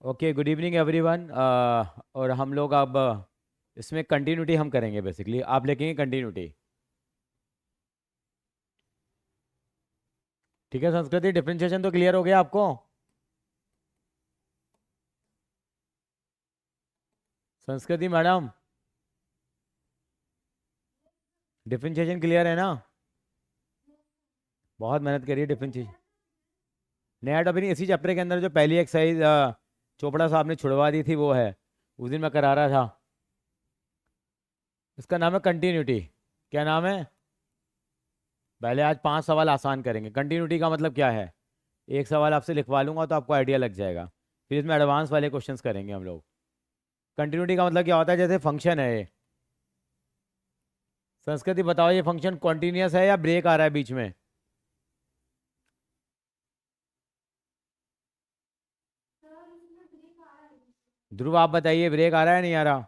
Okay, good evening everyone. और हम लोग अब इसमें कंटिन्यूटी हम करेंगे। बेसिकली आप लिखेंगे कंटिन्यूटी। ठीक है, संस्कृति डिफरेंशिएशन तो क्लियर हो गया आपको? संस्कृति मैडम, डिफरेंशिएशन क्लियर है ना? बहुत मेहनत करिए डिफरेंशिएशन। नया टॉपिक नहीं, इसी चैप्टर के अंदर जो पहली एक्सरसाइज चोपड़ा साहब ने छुड़वा दी थी वो है। उस दिन मैं करा रहा था। इसका नाम है कंटिन्यूटी। क्या नाम है? पहले आज 5 सवाल आसान करेंगे। कंटिन्यूटी का मतलब क्या है, एक सवाल आपसे लिखवा लूंगा तो आपको आइडिया लग जाएगा। फिर इसमें एडवांस वाले क्वेश्चंस करेंगे हम लोग। कंटिन्यूटी का मतलब क्या होता है, जैसे फंक्शन है ये। संस्कृति बताओ, ये फंक्शन कॉन्टिन्यूस है या ब्रेक आ रहा है बीच में? ध्रुव आप बताइए, ब्रेक आ रहा है नहीं आ रहा?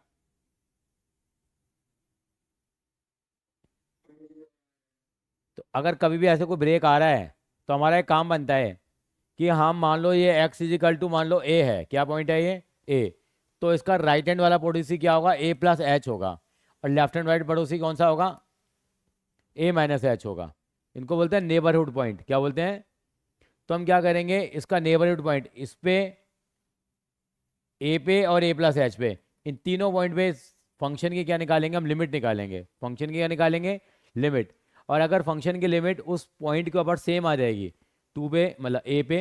तो अगर कभी भी ऐसे कोई ब्रेक आ रहा है तो हमारा एक काम बनता है कि हम मान लो ये x इजिकल टू मान लो a है। क्या पॉइंट है ये? a। तो इसका राइट हैंड वाला पड़ोसी क्या होगा? a प्लस एच होगा। और लेफ्ट हैंड राइट पड़ोसी कौन सा होगा? a माइनस एच होगा। इनको बोलते हैं नेबरहुड पॉइंट। क्या बोलते हैं? तो हम क्या करेंगे, इसका नेबरहुड पॉइंट इस पे, ए पे और ए प्लस एच पे, इन तीनों पॉइंट पे फंक्शन की क्या निकालेंगे हम? लिमिट निकालेंगे। फंक्शन की क्या निकालेंगे? लिमिट। और अगर फंक्शन की लिमिट उस पॉइंट के ऊपर सेम आ जाएगी, टू पे मतलब ए पे,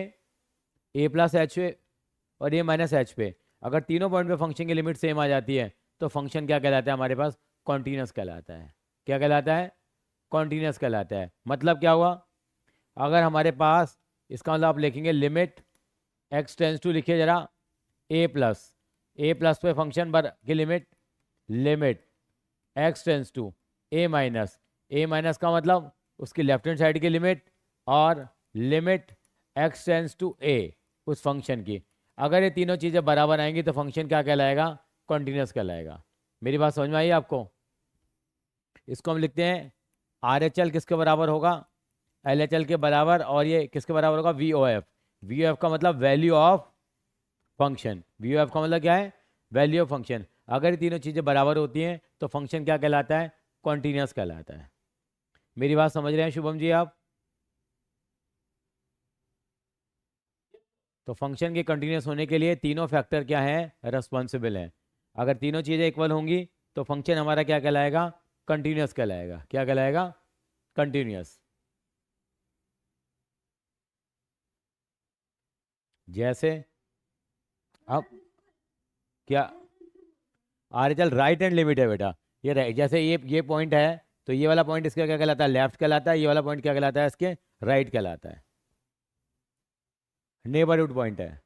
ए प्लस एच पे और ए माइनस एच पे, अगर तीनों पॉइंट पे फंक्शन की लिमिट सेम आ जाती है तो फंक्शन क्या कहलाता है हमारे पास? कॉन्टीन्यूस कहलाता है। क्या कहलाता है? कॉन्टीन्यूस कहलाता है। मतलब क्या हुआ, अगर हमारे पास, इसका मतलब आप लिखेंगे लिमिट एक्स टेंस टू, लिखिए जरा, ए प्लस, ए प्लस पे फंक्शन पर की limit, limit x tends to A minus, A minus का मतलब उसकी लेफ्ट हैंड साइड की लिमिट, और limit x tends to A उस फंक्शन की। अगर ये तीनों चीज़ें बराबर आएंगी तो फंक्शन क्या कहलाएगा? कॉन्टिन्यूस कहलाएगा। मेरी बात समझ में आई आपको? इसको हम लिखते हैं आर एच एल किसके बराबर होगा? एल एच एल के बराबर। और ये किसके बराबर होगा? V O F. V O F का मतलब value of function. V O F का मतलब क्या है? Value of function. अगर ये तीनों चीज़ें बराबर होती हैं तो फंक्शन क्या कहलाता है? कॉन्टिन्यूस कहलाता है। मेरी बात समझ रहे हैं शुभम जी आप? तो फंक्शन के कंटिन्यूस होने के लिए तीनों फैक्टर क्या हैं? रेस्पॉन्सिबल हैं। अगर तीनों चीज़ें इक्वल होंगी तो फंक्शन हमारा क्या कहलाएगा? कंटिन्यूस कहलाएगा। क्या कहलाएगा? कंटिन्यूस। जैसे अब क्या, are H L right hand limit है बेटा। ये जैसे ये पॉइंट है, तो ये वाला पॉइंट इसका क्या कहलाता है? लेफ्ट कहलाता है। ये वाला पॉइंट क्या कहलाता है? इसके राइट कहलाता है। नेबरहुड पॉइंट है।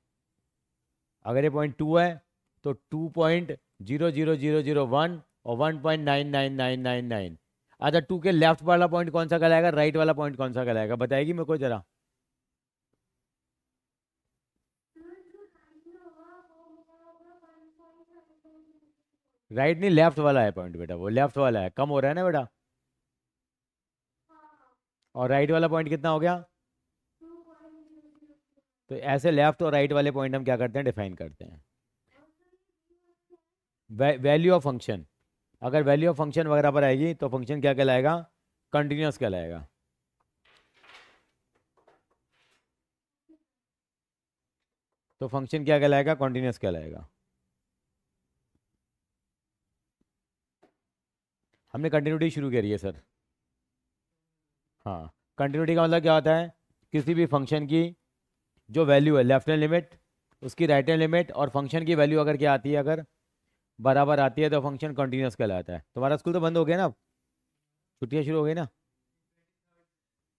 अगर ये पॉइंट टू है तो 2.00001 और 1.99999। अच्छा, टू के लेफ्ट वाला पॉइंट कौन सा कहलाएगा? राइट वाला पॉइंट कौन सा कहलाएगा? बताएगी मेरे को जरा। राइट नहीं, लेफ्ट वाला है पॉइंट बेटा, वो लेफ्ट वाला है। कम हो रहा है ना बेटा? और राइट वाला पॉइंट कितना हो गया? तो ऐसे लेफ्ट और राइट वाले पॉइंट हम क्या करते हैं? डिफाइन करते हैं। Value of function. अगर वैल्यू ऑफ फंक्शन वगैरह पर आएगी तो फंक्शन क्या कहलाएगा? कंटिन्यूस कहलाएगा। तो फंक्शन क्या कहलाएगा? कंटिन्यूस कहलाएगा। हमने कंटिन्यूटी शुरू करी है सर। हाँ, कंटिन्यूटी का मतलब क्या होता है? किसी भी फंक्शन की जो वैल्यू है, लेफ्ट हैंड लिमिट, उसकी राइट हैंड लिमिट और फंक्शन की वैल्यू अगर क्या आती है, अगर बराबर आती है तो फंक्शन कंटिन्यूस कहलाता है। तुम्हारा स्कूल तो बंद हो गया ना अब? छुट्टियाँ शुरू हो गई ना?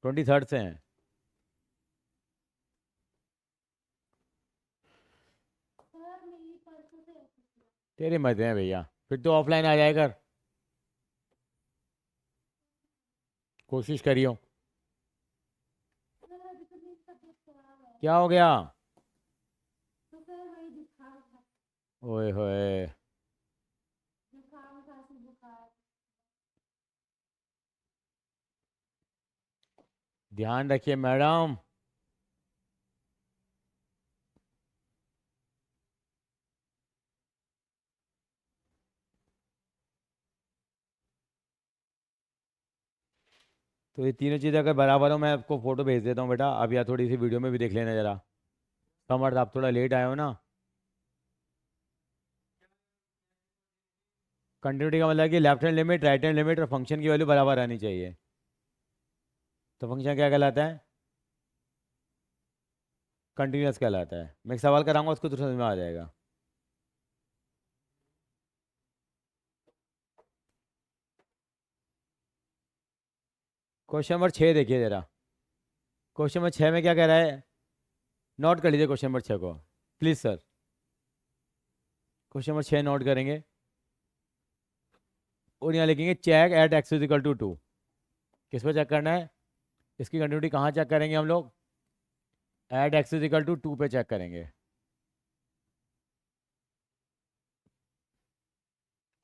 23rd से हैं। तेरे मजे हैं भैया, फिर तो ऑफलाइन आ जाएगा। कोशिश करियो। क्या हो गया? ओए होए। ध्यान रखिए मैडम। तो ये तीनों चीज़ें अगर बराबर हो, मैं आपको फोटो भेज देता हूँ बेटा, अब या थोड़ी सी वीडियो में भी देख लेना ज़रा। समर्थ आप थोड़ा लेट आए हो ना। कंटिन्यूटी का मतलब कि left hand limit, right hand limit और फंक्शन की वैल्यू बराबर आनी चाहिए। तो फंक्शन क्या कहलाता है? कंटिन्यूस कहलाता है। मैं एक सवाल कराऊंगा, उसको तो समझ में आ जाएगा। क्वेश्चन नंबर 6 देखिए जरा। क्वेश्चन नंबर 6 में क्या कह रहा है? नोट कर लीजिए क्वेश्चन नंबर 6 को, please sir. Question number 6 note करेंगे और यहाँ लिखेंगे check at x is equal to 2। किस पे चेक करना है? इसकी कंटिन्यूटी कहाँ चेक करेंगे हम लोग? At x is equal to 2 पे चेक करेंगे।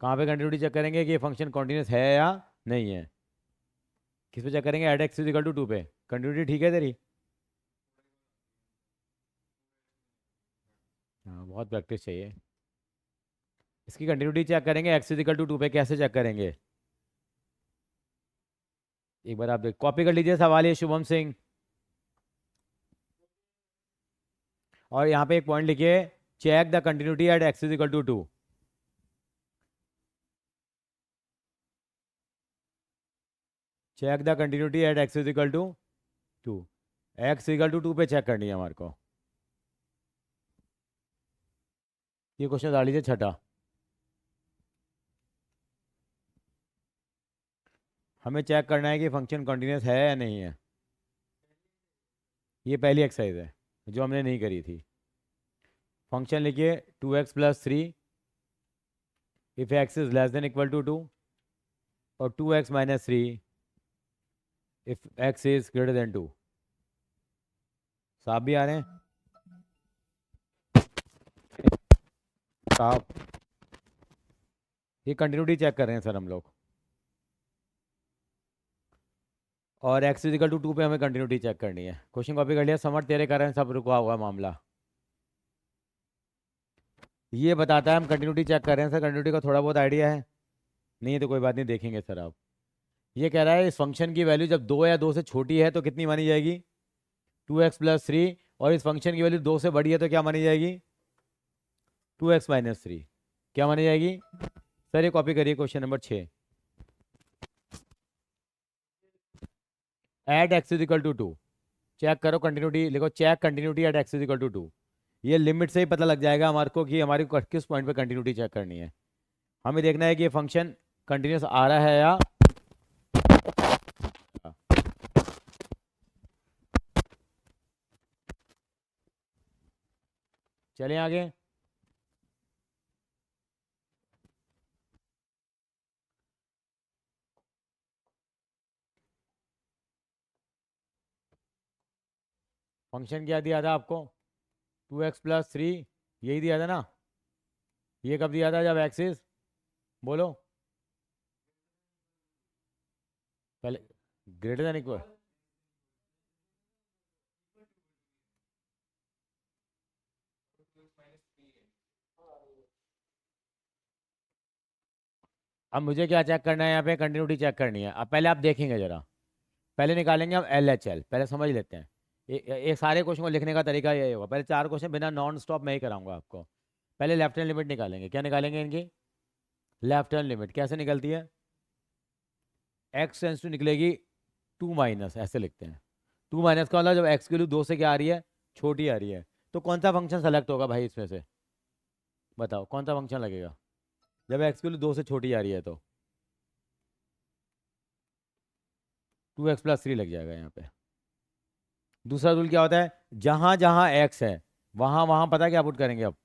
कहाँ पे कंटिन्यूटी चेक करेंगे कि ये फंक्शन कॉन्टिन्यूस है या नहीं है? किस पे चेक करेंगे? At x is equal to 2 पे। कंटिन्यूटी ठीक है तेरी? हाँ, बहुत प्रैक्टिस चाहिए। इसकी कंटिन्यूटी चेक करेंगे एक्स इज इक्वल टू 2 पे। कैसे चेक करेंगे? एक बार आप देख, कॉपी कर लीजिए सवाल ये, शुभम सिंह। और यहाँ पे एक पॉइंट लिखिए, check the continuity at x is equal to 2। Check the continuity at x is equal to 2। X equal to 2 पे चेक करनी है हमारे को। ये क्वेश्चन डाल लीजिए छठा। हमें चेक करना है कि फंक्शन कंटिन्यूस है या नहीं है। ये पहली एक्सरसाइज है जो हमने नहीं करी थी। फंक्शन लिखिए 2x+3 if x is less than equal to 2, और 2x-3 if x is greater than 2। साहब भी आ रहे हैं? साहब, ये कंटिन्यूटी चेक कर रहे हैं सर हम लोग, और एक्स इजिकल टू 2 पे हमें कंटिन्यूटी चेक करनी है। क्वेश्चन कॉपी कर लिया? समझ तेरे कारण सब रुका हुआ मामला। ये बताता है हम कंटिन्यूटी चेक कर रहे हैं सर। कंटिन्यूटी का थोड़ा बहुत आइडिया है? नहीं है तो कोई बात नहीं, देखेंगे सर आप। ये कह रहा है इस फंक्शन की वैल्यू जब 2 या 2 से छोटी है तो कितनी मानी जाएगी? 2x+3। और इस फंक्शन की वैल्यू 2 से बड़ी है तो क्या मानी जाएगी? 2x-3। क्या मानी जाएगी सर? ये कॉपी करिए question number 6। At x is equal to 2। Check करो कंटिन्यूटी, लिखो check continuity at x is equal to 2। ये लिमिट से ही पता लग जाएगा हमारे को कि हमारी किस पॉइंट पे कंटिन्यूटी चेक करनी है। हमें देखना है कि ये फंक्शन कंटिन्यूस आ रहा है या। चलें आगे। फंक्शन क्या दिया था आपको? 2x+3, यही दिया था ना? ये कब दिया था? जब एक्सिस, बोलो पहले, ग्रेटर देन इक्वल। अब मुझे क्या चेक करना है? यहाँ पे कंटिन्यूटी चेक करनी है। अब पहले आप देखेंगे जरा, पहले निकालेंगे हम LHL, पहले समझ लेते हैं। ये सारे क्वेश्चन को लिखने का तरीका यही होगा। पहले 4 क्वेश्चन बिना नॉन स्टॉप मैं ही कराऊंगा आपको। पहले लेफ्ट हैंड लिमिट निकालेंगे। क्या निकालेंगे इनकी? लेफ्ट हैंड लिमिट कैसे निकलती है? एक्स टेंस टू निकलेगी 2 - ऐसे लिखते हैं। 2 - का मतलब जब एक्स की वैल्यू 2 से क्या आ रही है? छोटी आ रही है। तो कौन सा फंक्शन सेलेक्ट होगा भाई इसमें से? बताओ कौन सा फंक्शन लगेगा जब एक्स की वैल्यू 2 से छोटी आ रही है? तो 2x+3 लग जाएगा यहाँ पे। दूसरा रूल क्या होता है? जहां जहां एक्स है वहां वहां पता क्या पुट करेंगे अब?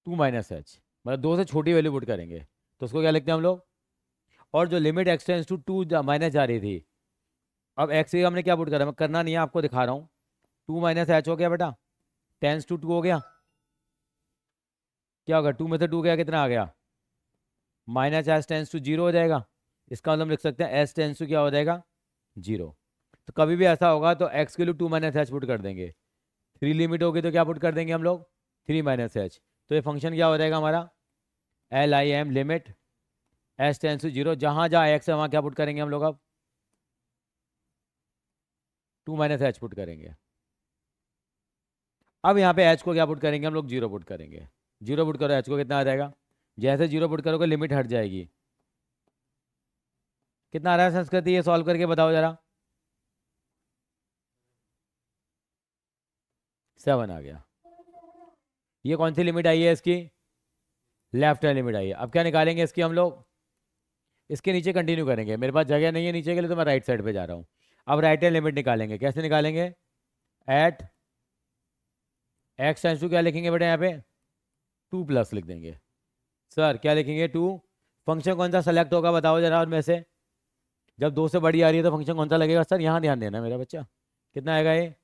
2 - मतलब 2 से छोटी वैल्यू पुट करेंगे। तो उसको क्या लिखते हैं हम लोग? और जो limit x tends to 2 minus जा रही थी, अब एक्स की हमने क्या पुट करा? मैं करना नहीं है, आपको दिखा रहा हूँ। 2 - हो गया बेटा, टेंस टू 2 हो गया। क्या होगा? 2 में से 2 गया, कितना आ गया? -s टेंस टू 0 हो जाएगा। इसका मतलब लिख सकते हैं s टेंस टू क्या हो जाएगा? 0। तो कभी भी ऐसा होगा तो x के लिए 2 - पुट कर देंगे। 3 लिमिट होगी तो क्या पुट कर देंगे हम लोग? 3 - तो ये फंक्शन क्या हो जाएगा हमारा? LIM limit h tends to zero, जहाँ जहाँ एक्स है वहाँ क्या पुट करेंगे हम लोग अब? 2 माइनस एच पुट करेंगे। अब यहाँ पे एच को क्या पुट करेंगे हम लोग? जीरो पुट करेंगे। जीरो पुट करो, एच को कितना आ जाएगा? जैसे जीरो पुट करोगे लिमिट हट जाएगी। कितना आ रहा है संस्कृति, ये सॉल्व करके बताओ जरा। 7 आ गया। ये कौन सी लिमिट आई है इसकी? लेफ्ट हैंड लिमिट आई है। अब क्या निकालेंगे इसकी हम लोग? इसके नीचे कंटिन्यू करेंगे, मेरे पास जगह नहीं है नीचे के लिए तो मैं राइट साइड पे जा रहा हूँ। अब राइट हैंड लिमिट निकालेंगे, कैसे निकालेंगे? एट एक्स टेंस टू क्या लिखेंगे बेटा यहाँ पे? 2 प्लस लिख देंगे। सर क्या लिखेंगे? 2। फंक्शन कौन सा सेलेक्ट होगा बताओ जरा उनमें से? जब 2 से बड़ी आ रही है तो फंक्शन कौन सा लगेगा? सर यहाँ ध्यान देना मेरा बच्चा। कितना आएगा ये?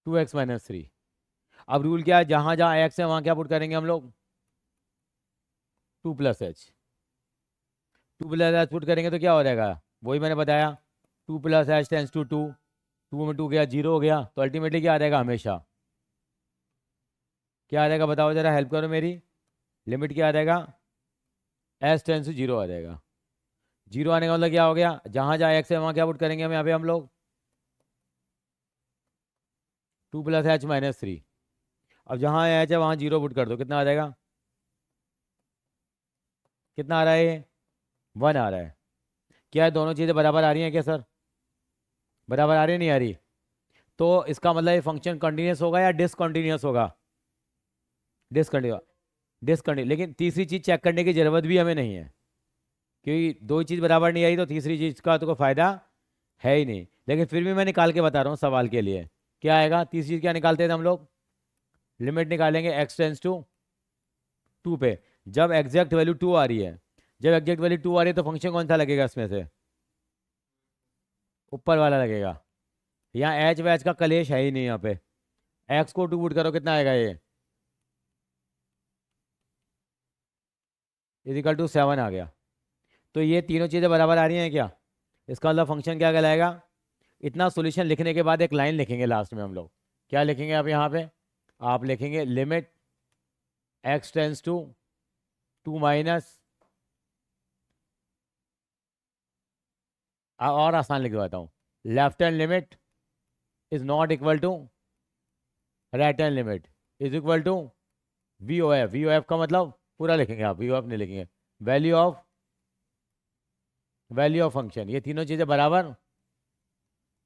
2x-3। अब रूल क्या है? जहां जहां एक्स है वहां क्या पुट करेंगे हम लोग? 2 + h। 2 + h पुट करेंगे तो क्या हो जाएगा? वही मैंने बताया, 2 + h टेंस टू 2। 2 में 2 गया, 0 हो गया, तो अल्टीमेटली क्या आ जाएगा? हमेशा क्या आ जाएगा बताओ जरा, हेल्प करो मेरी। लिमिट क्या आ जाएगा? h टेंस टू 0 आ जाएगा। 0 आने का मतलब क्या हो गया? जहां जहां एक्स है वहां क्या पुट करेंगे हम यहाँ पे हम लोग? 2 + h-3। अब जहां h है वहां 0 पुट कर दो, कितना आ जाएगा? कितना आ रहा है ये? 1 आ रहा है। क्या दोनों चीज़ें बराबर आ रही हैं क्या सर? बराबर आ रही है, नहीं आ रही? तो इसका मतलब ये फंक्शन कंटिन्यूस होगा या डिसकंटिन्यूस होगा? डिसकंटिन्यूस। डिसकंटिन्यूस, लेकिन तीसरी चीज़ चेक करने की ज़रूरत भी हमें नहीं है, क्योंकि दो चीज़ बराबर नहीं आई तो तीसरी चीज़ का तो कोई फ़ायदा है ही नहीं। लेकिन फिर भी मैं निकाल के बता रहा हूँ सवाल के लिए। क्या आएगा? तीसरी चीज़ क्या निकालते थे हम लोग? लिमिट निकालेंगे एक्स टेंस टू 2 पे। जब एग्जैक्ट वैल्यू 2 आ रही है, जब एग्जैक्ट वैल्यू 2 आ रही है तो फंक्शन कौन सा लगेगा इसमें से? ऊपर वाला लगेगा। यहाँ एच वैच का कलेश है ही नहीं यहाँ पे। एक्स को 2 पुट करो, कितना आएगा ये? इजिकल टू 7 आ गया। तो ये तीनों चीज़ें बराबर आ रही हैं क्या? इसका मतलब फंक्शन क्या कहलाएगा? इतना सॉल्यूशन लिखने के बाद एक लाइन लिखेंगे लास्ट में हम लोग। क्या लिखेंगे आप यहाँ पे? आप लिखेंगे limit x tends to 2 minus, और आसान लिख देता हूँ, left hand limit is not equal to right hand limit is equal to V O F. V O F का मतलब पूरा लिखेंगे, आप वी ओ एफ नहीं लिखेंगे। वैल्यू ऑफ फंक्शन, ये तीनों चीज़ें बराबर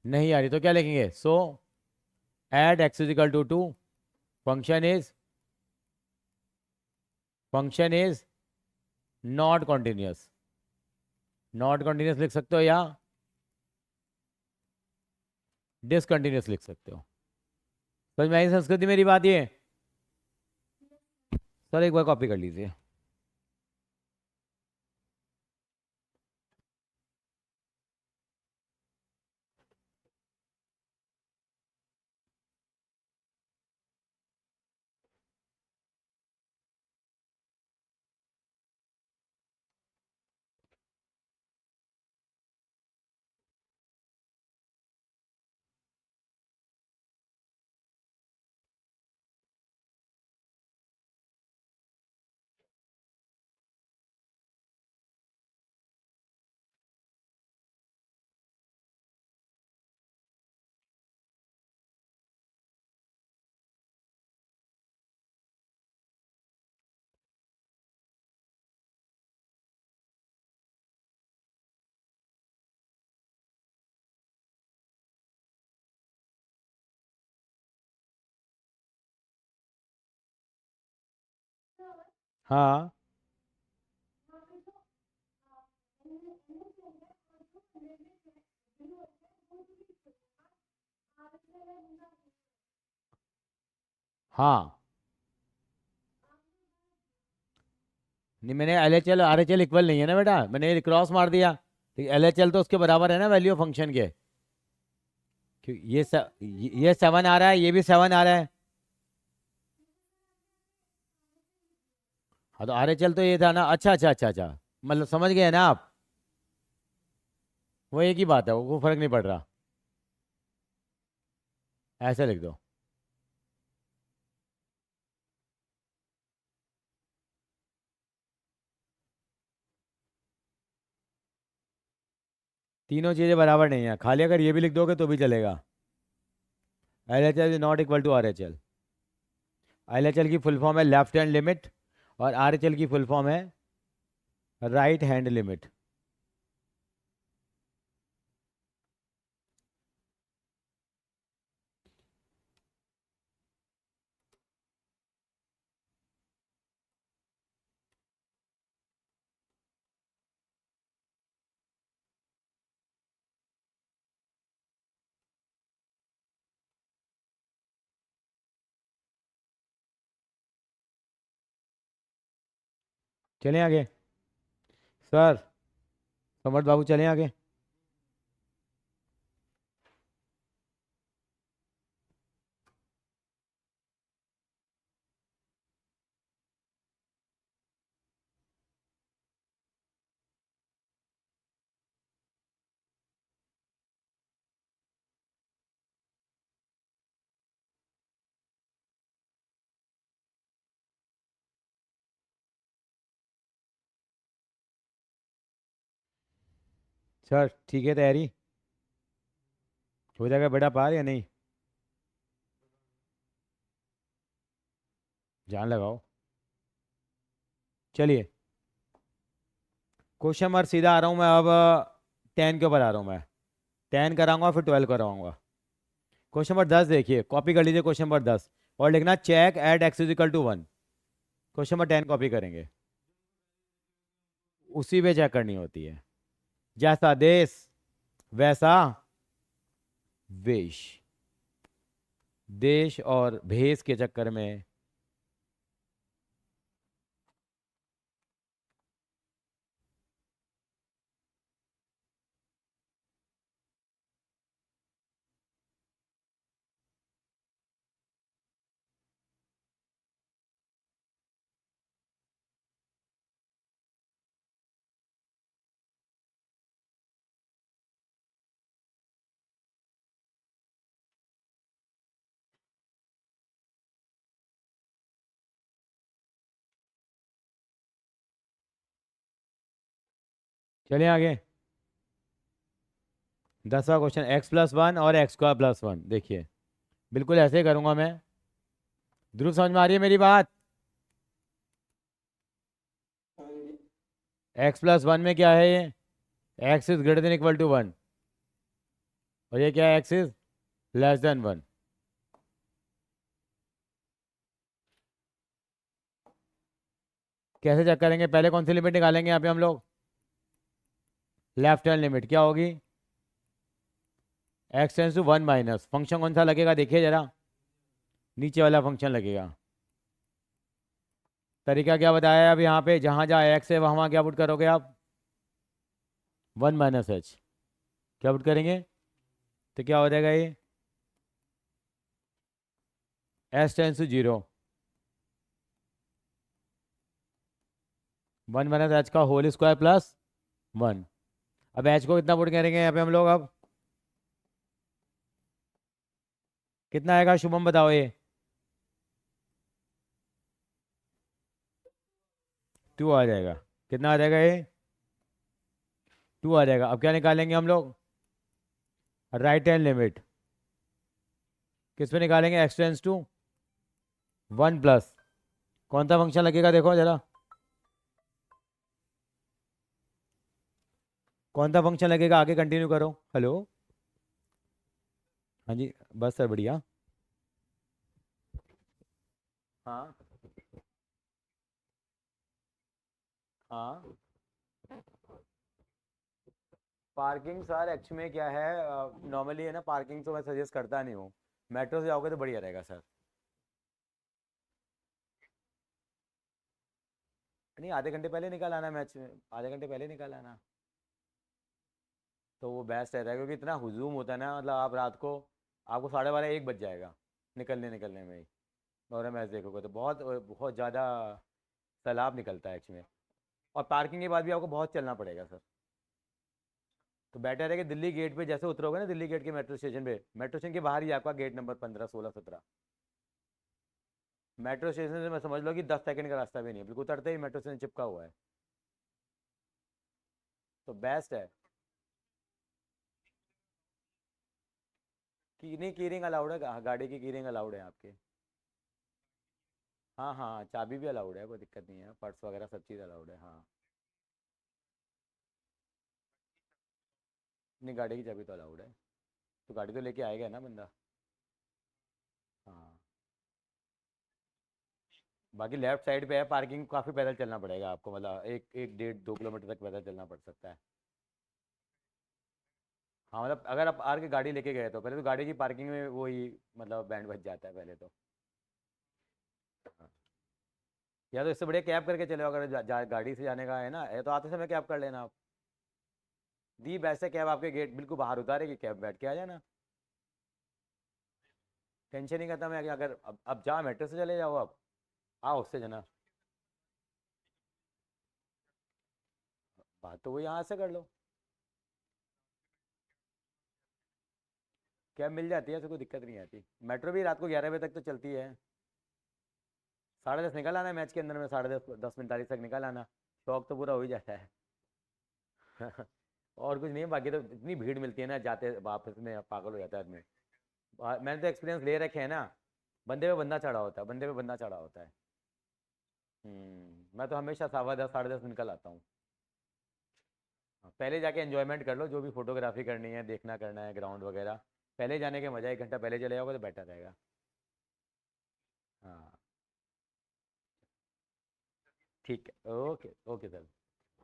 नहीं आ रही तो क्या लिखेंगे? So at x is equal to 2, function is not continuous. Not continuous लिख सकते हो या डिसकंटिन्यूस लिख सकते हो। समझ में आई संस्कृति मेरी बात? ये सर एक बार कॉपी कर लीजिए। हाँ हाँ। नहीं, मैंने L H L R H L equal नहीं है ना बेटा, मैंने क्रॉस मार दिया। एल एच एल तो उसके बराबर है ना वैल्यू ऑफ फंक्शन के। ये 7 आ रहा है, ये भी 7 आ रहा है। हाँ तो आर एच एल तो ये था ना। अच्छा अच्छा अच्छा अच्छा, मतलब समझ गए ना आप? वो एक ही बात है, वो फर्क नहीं पड़ रहा। ऐसे लिख दो। तीनों चीज़ें बराबर नहीं है, खाली अगर ये भी लिख दोगे तो भी चलेगा। L H L is not equal to R H L. L H L की फुल फॉर्म है लेफ्ट हैंड लिमिट, और आर एच एल की फुल फॉर्म है राइट हैंड लिमिट। चलें आगे सर, समर्थ बाबू चलें आगे। सर ठीक है, तैयारी हो जाएगा बेटा पार या नहीं? जान लगाओ। चलिए, क्वेश्चन मार्क सीधा आ रहा हूँ मैं अब। 10 के ऊपर आ रहा हूँ मैं। 10 कराऊंगा फिर 12 कराऊंगा। क्वेश्चन नंबर 10 देखिए, कॉपी कर लीजिए क्वेश्चन नंबर 10, और लिखना check at x is equal to 1। Question number 10 copy करेंगे, उसी पे चेक करनी होती है। जैसा देश वैसा वेश। देश और भेष के चक्कर में। चलिए आगे। 10वां क्वेश्चन, x+1 और x² + 1। देखिए, बिल्कुल ऐसे ही करूंगा मैं। ध्रुव समझ में आ रही है मेरी बात? x+1 में क्या है ये? x is greater than equal to 1, और ये क्या है? x is less than 1। कैसे चेक करेंगे? पहले कौन सी लिमिट निकालेंगे यहाँ पे हम लोग? लेफ्ट हैंड लिमिट क्या होगी? x → 1 माइनस फंक्शन कौन सा लगेगा देखिए जरा, नीचे वाला फंक्शन लगेगा। तरीका क्या बताया है अब यहाँ पे? जहाँ जहाँ x है वहाँ क्या पुट करोगे आप? 1 - h। क्या पुट करेंगे? तो क्या हो जाएगा ये? s → 0, 1 - h का होल स्क्वायर प्लस 1। अब h को कितना पुट करेंगे यहाँ पे हम लोग अब? कितना आएगा शुभम बताओ ये? 2 आ जाएगा। कितना आ जाएगा ये? 2 आ जाएगा। अब क्या निकालेंगे हम लोग? राइट हैंड लिमिट किस पे निकालेंगे? x → 1 प्लस कौन सा फंक्शन लगेगा देखो जरा, कौन सा फंक्शन लगेगा? आगे कंटिन्यू करो। हेलो, हाँ जी, बस सर बढ़िया। हाँ। हाँ, पार्किंग सर एक्चुअली में क्या है, नॉर्मली है ना, पार्किंग तो मैं सजेस्ट करता नहीं हूँ। मेट्रो से जाओगे तो बढ़िया रहेगा सर। नहीं, आधे घंटे पहले निकल आना मैच में, आधे घंटे पहले निकल आना, तो वो बेस्ट रहता है, क्योंकि इतना हुजूम होता है ना, मतलब आप रात को, आपको 12:30 1 बज जाएगा निकलने निकलने में ही। और मैच देखोगे तो बहुत बहुत ज़्यादा सैलाब निकलता है एक्चुअली में। और पार्किंग के बाद भी आपको बहुत चलना पड़ेगा सर। तो बेटर है कि दिल्ली गेट पे जैसे उतरोगे ना, दिल्ली गेट के मेट्रो स्टेशन पे, मेट्रो स्टेशन के बाहर ही आपका गेट नंबर 15, 16, 17। मेट्रो स्टेशन से मैं समझ लो कि 10 सेकंड का रास्ता भी नहीं है, बिल्कुल उतरते ही मेट्रो स्टेशन चिपका हुआ है। तो बेस्ट है। नहीं, कीरिंग अलाउड है, गाड़ी की कीरिंग अलाउड है आपके। हाँ हाँ, चाबी भी अलाउड है, कोई दिक्कत नहीं है, पर्स वगैरह सब चीज़ अलाउड है, हाँ। नहीं, गाड़ी की चाबी तो अलाउड है, तो गाड़ी तो लेके आएगा ना बंदा। हाँ। बाकी लेफ्ट साइड पे है पार्किंग, काफ़ी पैदल चलना पड़ेगा आपको, मतलब एक एक 1.5 2 किलोमीटर तक पैदल चलना पड़ सकता है। हाँ, मतलब अगर आप आर के गाड़ी लेके गए तो पहले तो गाड़ी की पार्किंग में वो ही, मतलब बैंड बज जाता है पहले तो। हाँ। या तो इससे बढ़िया कैब करके चले जाओ, अगर गाड़ी से जाने का है ना, या तो आते समय कैब कर लेना आप। दी वैसे कैब आपके गेट बिल्कुल बाहर उतारेगी, कैब बैठ के आ जाना। टेंशन ही खत्म है कि अगर अब जा मेट्रो से चले जाओ, अब आओ उससे जना। बात तो वो यहाँ से कर लो। कैब मिल जाती है, ऐसे कोई दिक्कत नहीं आती। मेट्रो भी रात को 11 बजे तक तो चलती है। 10:30 निकल आना है, मैच के अंदर में 10:10 10:45 तक निकल आना। शौक तो पूरा हो ही जाता है। और कुछ नहीं है, बाकी तो इतनी भीड़ मिलती है ना, जाते वापस में पागल हो जाता है आदमी। मैंने तो एक्सपीरियंस ले रखे हैं ना। बंदे पे बंदा चढ़ा होता है, बंदे पे बंदा चढ़ा होता है। मैं तो हमेशा 10:15 10:30 निकल आता हूँ। हाँ, पहले जाके एंजॉयमेंट कर लो, जो भी फोटोग्राफी करनी है, देखना करना है, ग्राउंड वगैरह। पहले जाने के मजा, 1 घंटा पहले चले जाओगे तो बेटर रहेगा। हाँ। ठीक है, ओके ओके सर।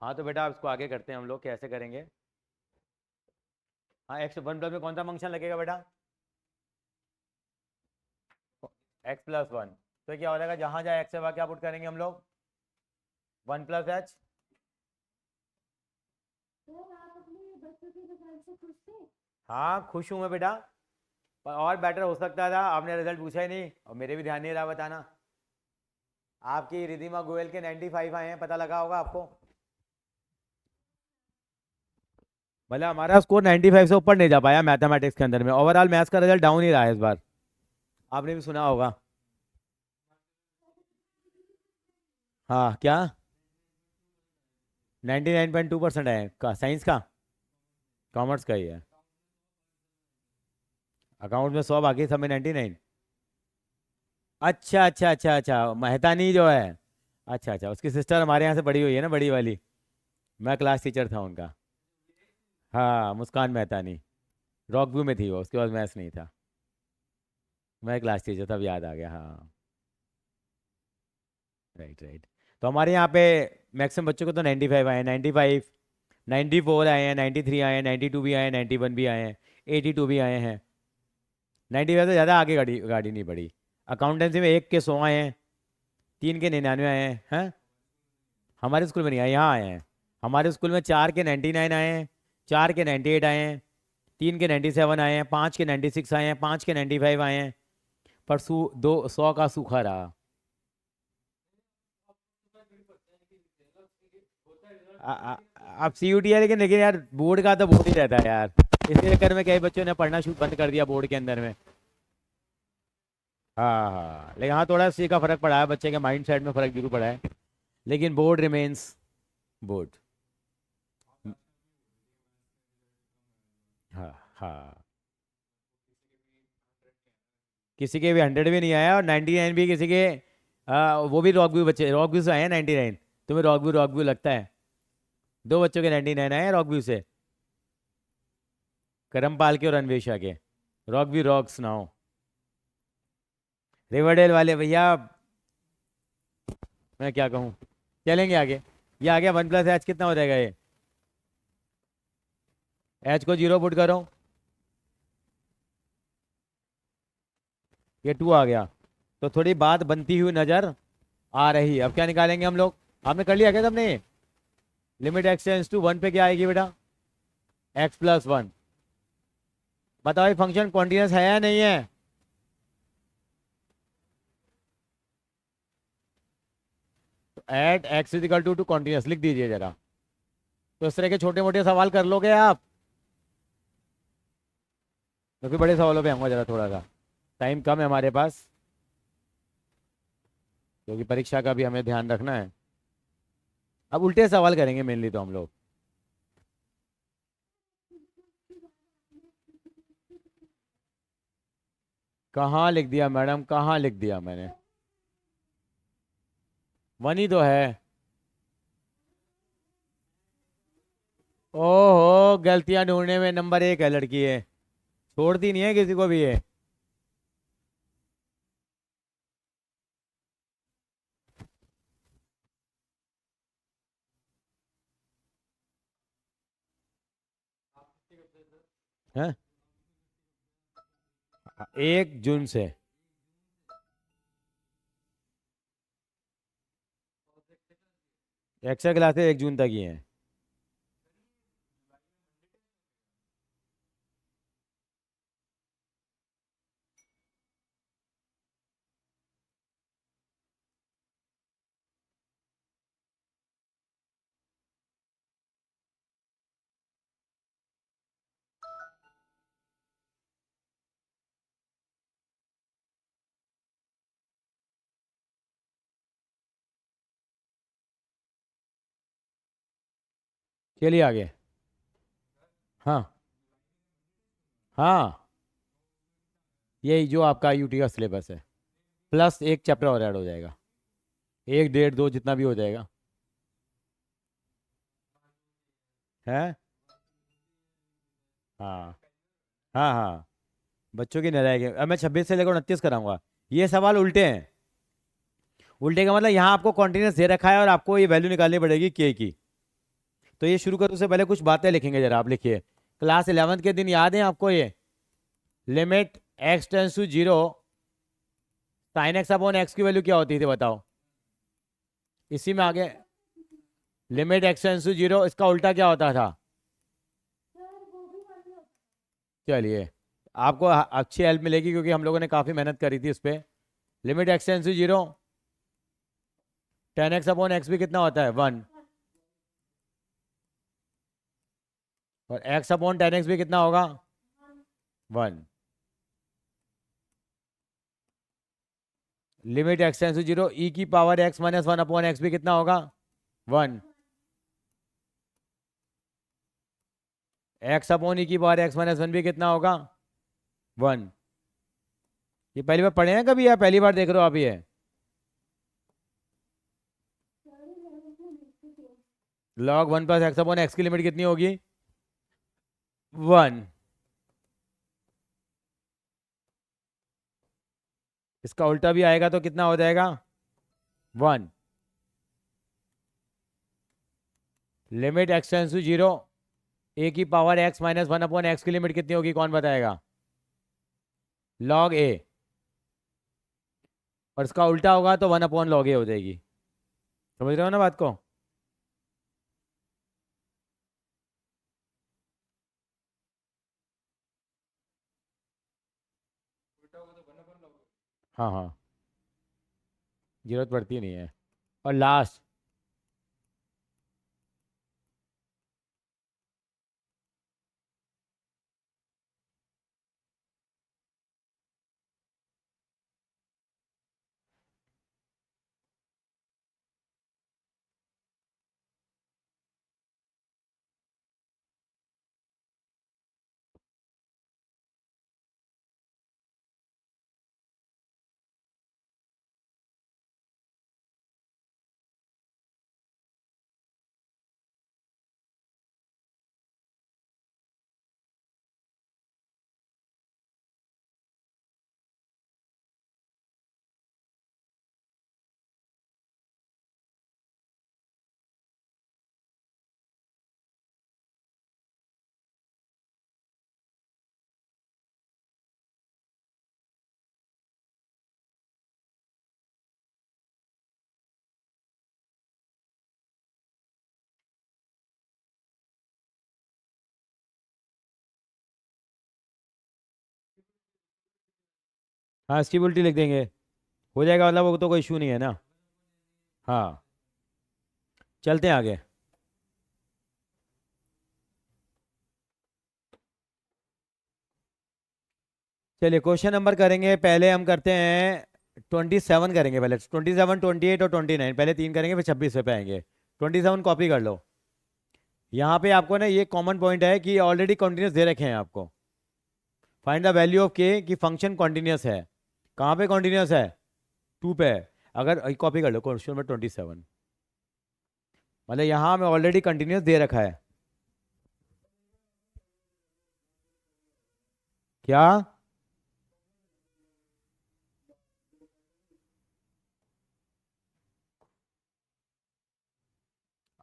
हाँ तो बेटा, अब इसको आगे करते हैं हम लोग, कैसे करेंगे। हाँ, X1+ में कौन सा फंक्शन लगेगा बेटा। X+1। तो क्या हो जाएगा, जहाँ जाए एक्स से वहाँ क्या पुट करेंगे हम लोग, 1+H। हाँ, खुश हूँ मैं बेटा। पर और बेटर हो सकता था, आपने रिजल्ट पूछा ही नहीं और मेरे भी ध्यान नहीं रहा बताना। आपकी रिधिमा गोयल के 95 आए हैं, पता लगा होगा आपको। मतलब हमारा स्कोर 95 से ऊपर नहीं जा पाया मैथमेटिक्स के अंदर में, ओवरऑल मैथ्स का रिजल्ट डाउन ही रहा है इस बार। आपने भी सुना होगा। हाँ क्या। 99.2% है का साइंस का। कॉमर्स का ही है। अकाउंट में 100, बाकी सब में 99। अच्छा अच्छा अच्छा अच्छा, मेहतानी जो है। अच्छा अच्छा, उसकी सिस्टर हमारे यहाँ से बड़ी हुई है ना, बड़ी वाली। मैं क्लास टीचर था उनका। हाँ, मुस्कान मेहतानी। रॉक व्यू में थी वो, उसके बाद मैथ्स नहीं था। मैं क्लास टीचर, तब याद आ गया, हाँ। Right right. तो हमारे यहाँ पे मैक्सिमम बच्चों को तो 95 आए हैं, 95, 94 आए हैं, 93 आए हैं, 92 भी आए हैं, 91 भी आए हैं, 82 भी आए हैं। 95 से ज़्यादा आगे गाड़ी गाड़ी नहीं बढ़ी। अकाउंटेंसी में 1 के 100 आए हैं, 3 के 99 आए हैं, हैं। हमारे स्कूल में नहीं आए, यहाँ आए हैं। हमारे स्कूल में 4 के 99 आए हैं, 4 के 98 आए हैं, 3 के 97 आए हैं, 5 के 96 आए हैं, 5 के 95 आए हैं। पर 100 का सूखा रहा। अब CUT है, लेकिन यार बोर्ड का तो बोर्ड ही रहता है यार। इसके चक्कर में कई बच्चों ने पढ़ना शुरू बंद कर दिया बोर्ड के अंदर में। हाँ हाँ, लेकिन हाँ थोड़ा सी का फर्क पड़ा है, बच्चे के माइंड सेट में फर्क जरूर पड़ा है। लेकिन बोर्ड रिमेन्स बोर्ड। हाँ हाँ। किसी के भी 100 भी नहीं आया, और 99 भी किसी के। वो भी रॉक व्यू बच्चे, रॉक व्यू से आए हैं 99। तुम्हें रॉक व्यू लगता है। 2 बच्चों के 99 आए हैं रॉक व्यू से। करमपाल के और अन्वेषा के। रॉक व्यू रॉक सुनाओ। रिवरडेल वाले भैया। मैं क्या कहूँ। चलेंगे आगे। ये आ गया 1+H, कितना हो जाएगा ये। H को 0 पुट करो। ये 2 आ गया। तो थोड़ी बात बनती हुई नजर आ रही है। अब क्या निकालेंगे हम लोग। आपने कर लिया क्या सबने। लिमिट x → 1 पे क्या आएगी बेटा। X+1। बताओ ये फंक्शन कॉन्टिन्यूस है या नहीं है। तो एट x = कॉन्टिन्यूस लिख दीजिए जरा। तो इस तरह के छोटे मोटे सवाल कर लोगे आप। तो फिर बड़े सवालों पे आऊंगा जरा, थोड़ा सा टाइम कम है हमारे पास, क्योंकि परीक्षा का भी हमें ध्यान रखना है। अब उल्टे सवाल करेंगे मेनली तो हम लोग। कहाँ लिख दिया मैडम, कहाँ लिख दिया मैंने? वन ही तो है। ओहो, गलतियां ढूंढने में नंबर एक है लड़की है। छोड़ती नहीं है किसी को भी ये। हैं? 1 जून से। एक्स्ट्रा क्लासेस 1 जून तक ही हैं। चलिए आगे। हाँ। हाँ, यही जो आपका यूटी का सिलेबस है, प्लस एक चैप्टर और ऐड हो जाएगा। 1, 1.5, 2 जितना भी हो जाएगा। है। हाँ। हाँ हाँ। बच्चों की नलायक है। अब मैं 26 से लेकर 29 कराऊंगा। ये सवाल उल्टे हैं। उल्टे का मतलब यहाँ आपको कॉन्टिन्यूस दे रखा है और आपको ये वैल्यू निकालनी पड़ेगी के की। तो ये शुरू करो उससे पहले कुछ बातें लिखेंगे, जरा आप लिखिए। क्लास 11th के दिन याद है आपको ये? Limit x tends to 0, sine x upon x की वैल्यू क्या होती थी बताओ? इसी में आगे लिमिट एक्स टेंस टू 0, इसका उल्टा क्या होता था? चलिए, आपको अच्छी हेल्प मिलेगी क्योंकि हम लोगों ने काफ़ी मेहनत करी थी इस पर। Limit x tends to 0, tan x upon x भी कितना होता है? 1। और एक्स अपॉन टेन एक्स भी कितना होगा? 1। लिमिट एक्स टेंस टू 0, ई की power x minus 1 upon x भी कितना होगा? 1। एक्स अपॉन ई की पावर एक्स माइनस 1 भी कितना होगा? 1। ये पहली बार पढ़े हैं कभी या पहली बार देख रहे हो आप ये? Log 1 plus x upon x की लिमिट कितनी होगी? 1। इसका उल्टा भी आएगा तो कितना हो जाएगा? 1। लिमिट एक्स टेंस टू 0, ए की power x minus 1 upon x की लिमिट कितनी होगी, कौन बताएगा? लॉग ए। और इसका उल्टा होगा तो 1 अपॉन लॉग ए हो जाएगी। समझ रहे हो ना बात को? हाँ हाँ, जरूरत पड़ती नहीं है। और लास्ट, हाँ इसकी उल्टी लिख देंगे, हो जाएगा, मतलब वो तो कोई इशू नहीं है ना। हाँ, चलते हैं आगे। चलिए क्वेश्चन नंबर करेंगे, पहले हम करते हैं 27 करेंगे। पहले 27, 28 और 29, पहले 3 करेंगे फिर 26 पे आएंगे। 27 कॉपी कर लो। यहाँ पे आपको ना ये कॉमन पॉइंट है कि ऑलरेडी कंटिन्यूस दे रखे हैं आपको। फाइंड द वैल्यू ऑफ के कि फंक्शन कॉन्टिन्यूस है। कहाँ पे कॉन्टिन्यूस है? 2 पे है। अगर कॉपी कर लो क्वेश्चन नंबर 27, मतलब यहाँ में ऑलरेडी कंटिन्यूस दे रखा है। क्या?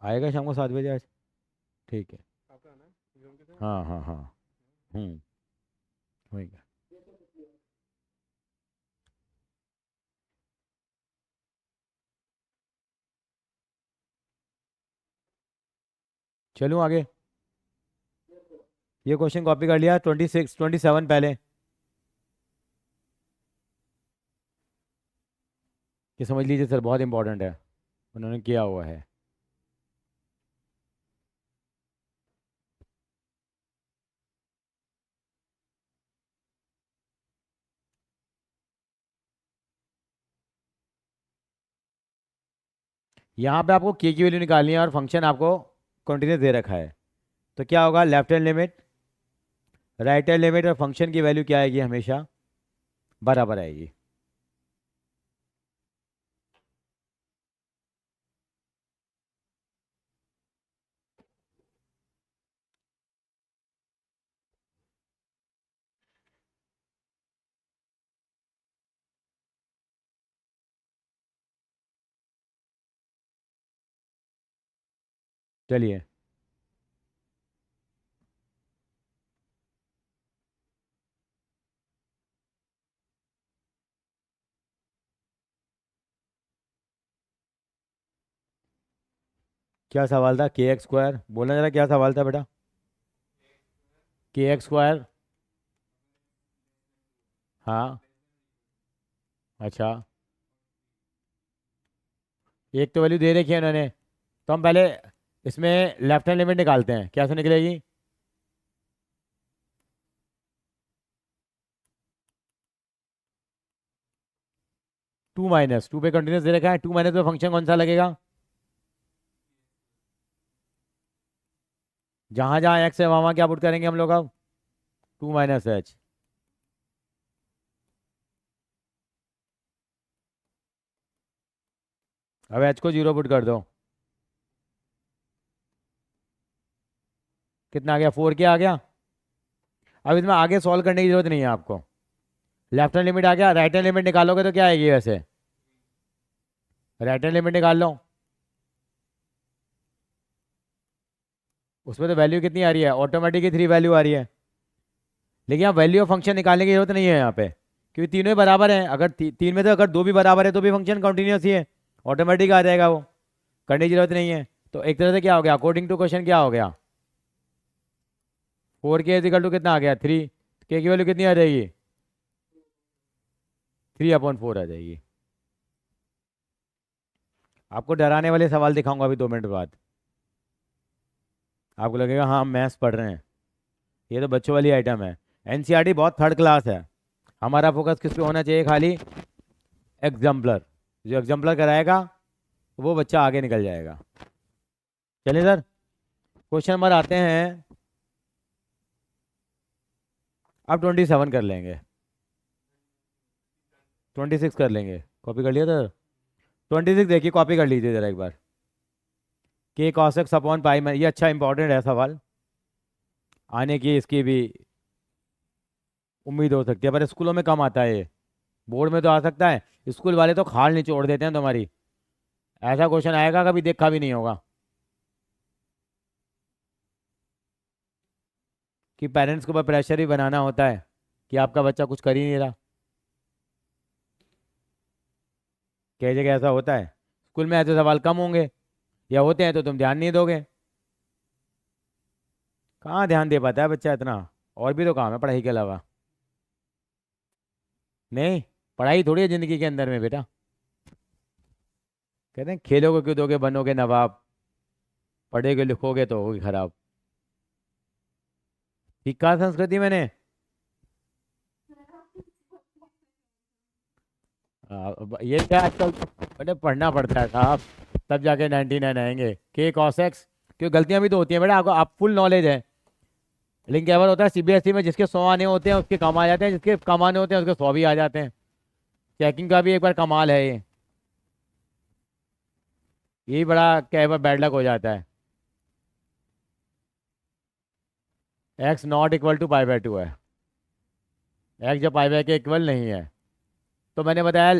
आएगा शाम को 7 बजे आज? ठीक है। हाँ हाँ हाँ। होएगा। चलूँ आगे? ये क्वेश्चन कॉपी कर लिया। 26 27 पहले ये समझ लीजिए सर, बहुत इंपॉर्टेंट है, उन्होंने किया हुआ है। यहाँ पे आपको के की वैल्यू निकालनी है और फंक्शन आपको कंटिन्यूस दे रखा है। तो क्या होगा? Left hand limit, right hand limit और फंक्शन की वैल्यू क्या आएगी? हमेशा बराबर आएगी। चलिए, क्या सवाल था? के एक्स स्क्वायर बोलना जरा, क्या सवाल था बेटा? के एक्स स्क्वायर। हाँ। अच्छा, एक तो वैल्यू दे रखी है उन्होंने, तो हम पहले इसमें लेफ्ट हैंड लिमिट निकालते हैं। कैसे निकलेगी? 2 - 2 पे कंटिन्यूस दे रखा है, 2 - पे फंक्शन कौन सा लगेगा? जहां जहां एक्स है वहां वहां क्या पुट करेंगे हम लोग अब? 2 - h। अब h को 0 पुट कर दो। कितना आ गया? 4 आ गया। अब इसमें आगे सॉल्व करने की जरूरत नहीं है आपको। लेफ्ट हैंड लिमिट आ गया, राइट हैंड लिमिट निकालोगे तो क्या आएगी वैसे? राइट हैंड लिमिट निकाल लो, उसमें तो वैल्यू कितनी आ रही है? ऑटोमेटिक ही 3 वैल्यू आ रही है। लेकिन यहाँ वैल्यू ऑफ फंक्शन निकालने की जरूरत नहीं है यहाँ पे, क्योंकि तीनों ही बराबर हैं। अगर तीन में तो अगर 2 भी बराबर है तो भी फंक्शन कंटिन्यूस ही है, ऑटोमेटिक आ जाएगा वो, करने की जरूरत नहीं है। तो एक तरह से क्या हो गया? अकॉर्डिंग टू क्वेश्चन क्या हो गया? 4 इजिकल टू कितना आ गया? 3। के की वैल्यू कितनी आ जाएगी? 3/4 आ जाएगी। आपको डराने वाले सवाल दिखाऊंगा अभी 2 मिनट बाद। आपको लगेगा हाँ हम मैथ्स पढ़ रहे हैं, ये तो बच्चों वाली आइटम है। एनसीईआरटी बहुत थर्ड क्लास है। हमारा फोकस किस पे होना चाहिए? खाली एग्जाम्पलर। जो एग्जाम्पलर कराएगा वो बच्चा आगे निकल जाएगा। चलिए सर, क्वेश्चन नंबर आते हैं। अब 27 कर लेंगे, 26 कर लेंगे। कॉपी कर लिया था? 26 देखिए, कॉपी कर लीजिए जरा एक बार। के कॉस एक्स अपॉन पाई में, ये अच्छा इंपॉर्टेंट है सवाल, आने की इसकी भी उम्मीद हो सकती है, पर स्कूलों में कम आता है ये। बोर्ड में तो आ सकता है, स्कूल वाले तो खाल निचोड़ देते हैं तुम्हारी। ऐसा क्वेश्चन आएगा कभी देखा भी नहीं होगा, कि पेरेंट्स के ऊपर प्रेशर भी बनाना होता है कि आपका बच्चा कुछ कर ही नहीं रहा। कई जगह ऐसा होता है। स्कूल में ऐसे सवाल कम होंगे, या होते हैं तो तुम ध्यान नहीं दोगे। कहाँ ध्यान दे पाता है बच्चा इतना? और भी तो काम है पढ़ाई के अलावा। नहीं, पढ़ाई थोड़ी है जिंदगी के अंदर में बेटा। कहते हैं खेलोगे कूदोगे बनोगे नवाब, पढ़ोगे लिखोगे तो होगी खराब। ठीक कहा संस्कृति मैंने? ये क्या आजकल बेटा पढ़ना पड़ता है साहब, तब जाके 99 आएंगे। के कॉस एक्स, क्योंकि गलतियां भी तो होती हैं बेटा, आपको आप फुल नॉलेज है। लेकिन क्या बार होता है सीबीएसई में, जिसके 100 आने होते हैं उसके कम आ जाते हैं, जिसके कम आने होते हैं उसके 100 भी आ जाते हैं। चेकिंग का भी एक बार कमाल है ये। यही बड़ा क्या बार बैड लक हो जाता है। X not equal to pi by 2 है। एक्स जब पाई बाय के इक्वल नहीं है, तो मैंने बताया।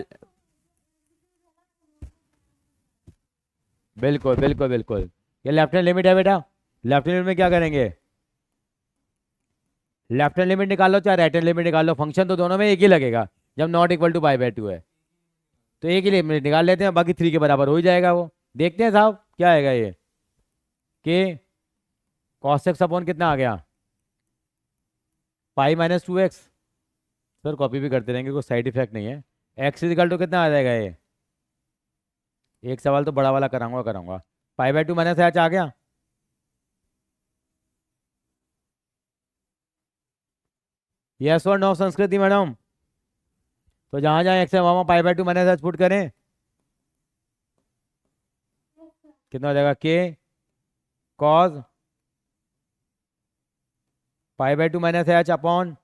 बिल्कुल बिल्कुल बिल्कुल। ये लेफ्ट हैंड लिमिट है बेटा। लेफ्ट हैंड लिमिट में क्या करेंगे? लेफ्ट हैंड लिमिट निकालो चाहे राइट हैंड लिमिट निकालो, फंक्शन तो दोनों में एक ही लगेगा। जब not equal to pi by 2 है तो एक ही लिमिट निकाल लेते हैं, बाकी 3 के बराबर हो ही जाएगा वो। देखते हैं साहब क्या आएगा ये। के कॉस एक्स अपॉन कितना आ गया? Pi minus 2x। Sir copy भी करते रहेंगे, कोई साइड इफेक्ट नहीं है। एक्स इजिकल टू कितना आ जाएगा ये? एक सवाल तो बड़ा वाला कराऊंगा कराऊंगा। पाई बाय 2 माइनस एच आ गया। यस और नो संस्कृति मैडम? तो जहां जहां एक्स है वहां pi by 2 minus h put करें। कितना हो जाएगा? के cos pi by 2 minus h upon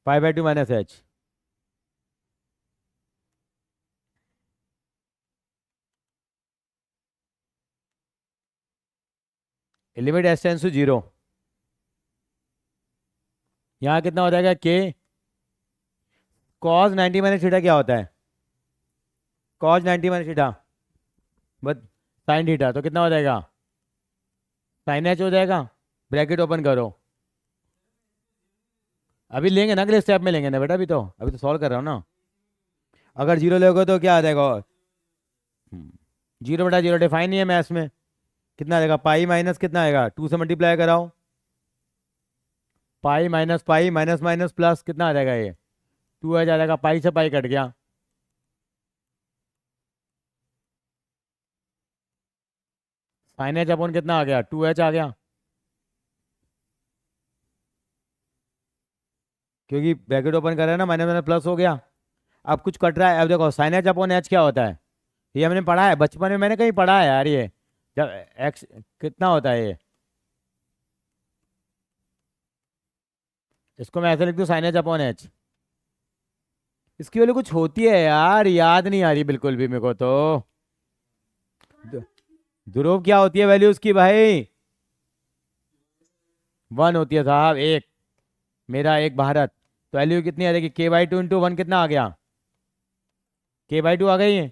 pi by 2 minus h. Limit s tends to 0। यहाँ कितना हो जाएगा? के कॉज 90 माइनस थीटा क्या होता है? कॉज 90 माइनस थीटा बस साइन थीटा, तो कितना हो जाएगा? साइन एच हो जाएगा। ब्रैकेट ओपन करो। अभी लेंगे ना, अगले स्टेप में लेंगे ना बेटा, अभी तो सॉल्व कर रहा हूँ ना। अगर 0 लोगे तो क्या आ जाएगा? 0/0 डिफाइन नहीं है मैथ्स में। कितना आ जाएगा? पाई माइनस कितना आएगा? 2 से मल्टीप्लाई कराओ। पाई माइनस माइनस प्लस कितना आ जाएगा ये? 2 आ जाएगा, पाई से पाई कट गया। साइन एच अपॉन कितना आ गया? 2h आ गया, क्योंकि ब्रैकेट ओपन कर रहा है ना, माइनस माइनस प्लस हो गया। अब कुछ कट रहा है, अब देखो साइन एच अपॉन एच क्या होता है? ये हमने पढ़ा है बचपन में, मैंने कहीं पढ़ा है यार ये। जब एक्स कितना होता है ये, इसको मैं ऐसे लिख दूँ साइन एच अपॉन एच। इसकी वैल्यू कुछ होती है यार, याद नहीं आ रही बिल्कुल भी मेरे को तो। ध- ध्रुव क्या होती है वैल्यू उसकी भाई? 1 होती है साहब, एक। मेरा एक भारत। तो वैल्यू कितनी आ जाएगी? k/2 × 1 कितना आ गया? k/2 आ गई है।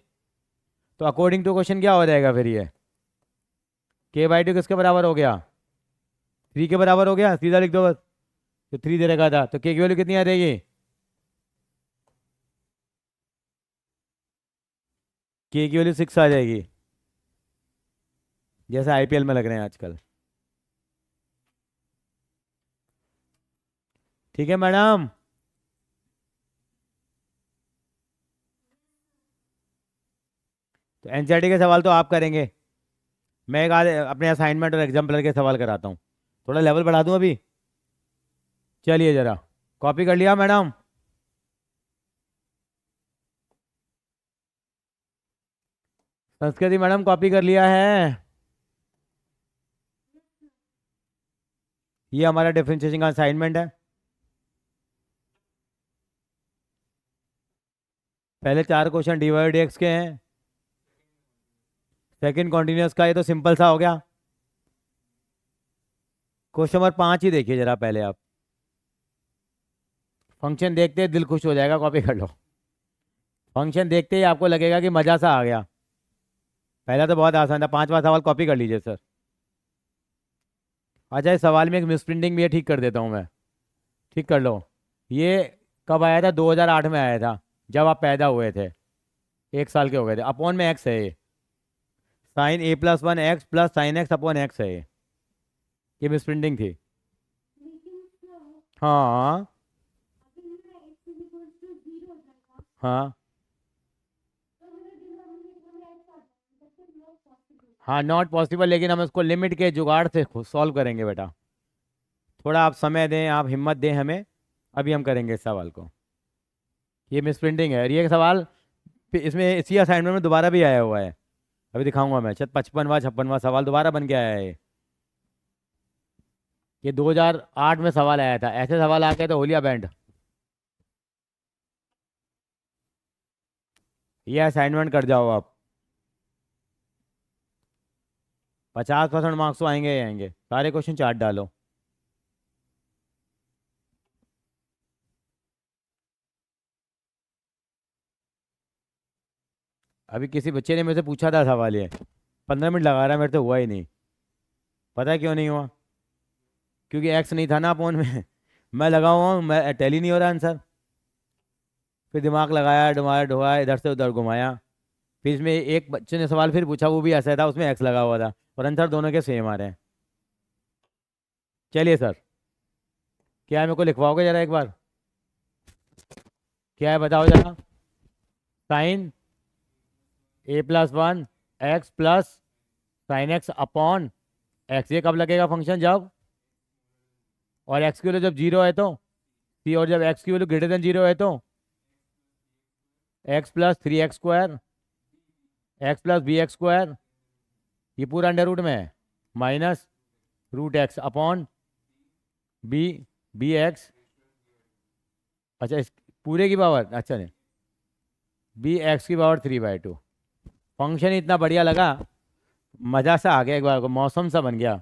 तो अकॉर्डिंग टू क्वेश्चन क्या हो जाएगा फिर ये? k/2 किसके बराबर हो गया? 3 के बराबर हो गया, सीधा लिख दो बस। तो 3 दे रखा था, तो k की वैल्यू कितनी आ जाएगी? k की वैल्यू 6 आ जाएगी, जैसे आईपीएल में लग रहे हैं आजकल। ठीक है मैडम? तो एनसीईआरटी के सवाल तो आप करेंगे, मैं एक आधे अपने असाइनमेंट और एग्जाम्पलर के सवाल कराता हूँ। थोड़ा लेवल बढ़ा दूँ अभी। चलिए जरा, कॉपी कर लिया मैडम? संस्कृति मैडम कॉपी कर लिया है? ये हमारा डिफरेंशिएशन का असाइनमेंट है। पहले 4 क्वेश्चन dy/dx के हैं। सेकंड कॉन्टिन्यूस का, ये तो सिंपल सा हो गया। क्वेश्चन नंबर 5 ही देखिए जरा पहले आप। फंक्शन देखते ही दिल खुश हो जाएगा, कॉपी कर लो। फंक्शन देखते ही आपको लगेगा कि मजा सा आ गया। पहला तो बहुत आसान था, 5वां सवाल कॉपी कर लीजिए सर। अच्छा, इस सवाल में एक मिसप्रिंटिंग भी है, ठीक कर देता हूँ मैं। ठीक कर लो। ये कब आया था? 2008 में आया था, जब आप पैदा हुए थे। 1 साल के हो गए थे। अपॉन में एक्स है ये। Sine a+1 x plus sine x upon x है ये मिसप्रिंटिंग थी। हाँ हाँ हाँ, नॉट पॉसिबल, लेकिन हम इसको लिमिट के जुगाड़ से सॉल्व करेंगे बेटा। थोड़ा आप समय दें, आप हिम्मत दें हमें। अभी हम करेंगे इस सवाल को। ये मिसप्रिंटिंग है, और ये सवाल इसमें इसी असाइनमेंट में दोबारा भी आया हुआ है। अभी दिखाऊंगा मैं। 55वां 56वां सवाल दोबारा बन के आया है ये 2008 में सवाल आया था, ऐसे सवाल आ गए तो होलिया बैंड। ये असाइनमेंट कर जाओ आप। 50% मार्क्स तो आएंगे ही आएंगे, सारे क्वेश्चन चार्ट डालो। अभी किसी बच्चे ने मेरे से पूछा था सवाल ये, 15 मिनट लगा रहा है, मेरे से हुआ ही नहीं। पता है क्यों नहीं हुआ? क्योंकि एक्स नहीं था ना फोन में। मैं लगा हुआ हूँ, मैं टैली नहीं हो रहा आंसर। फिर दिमाग लगाया, डुमाया ढुआया, इधर से उधर घुमाया। फिर इसमें एक बच्चे ने सवाल फिर पूछा, वो भी ऐसा था, उसमें एक्स लगा हुआ था, और आंसर दोनों के सेम आ रहे हैं। चलिए सर, क्या है, मेरे को लिखवाओगे जरा एक बार? क्या है बताओ जरा। Sine a+1 x plus sine x upon x, ये कब लगेगा फंक्शन? जब, और एक्स की वैल्यू जब जीरो है तो सी, और जब एक्स की वैल्यू ग्रेटर देन जीरो है तो x+3x² x+bx², ये पूरा अंडर रूट में है, minus root x upon b, b x. अच्छा, इस पूरे की पावर, अच्छा नहीं, bx⁻³ फंक्शन इतना बढ़िया लगा, मज़ा सा आ गया, एक बार को मौसम सा बन गया।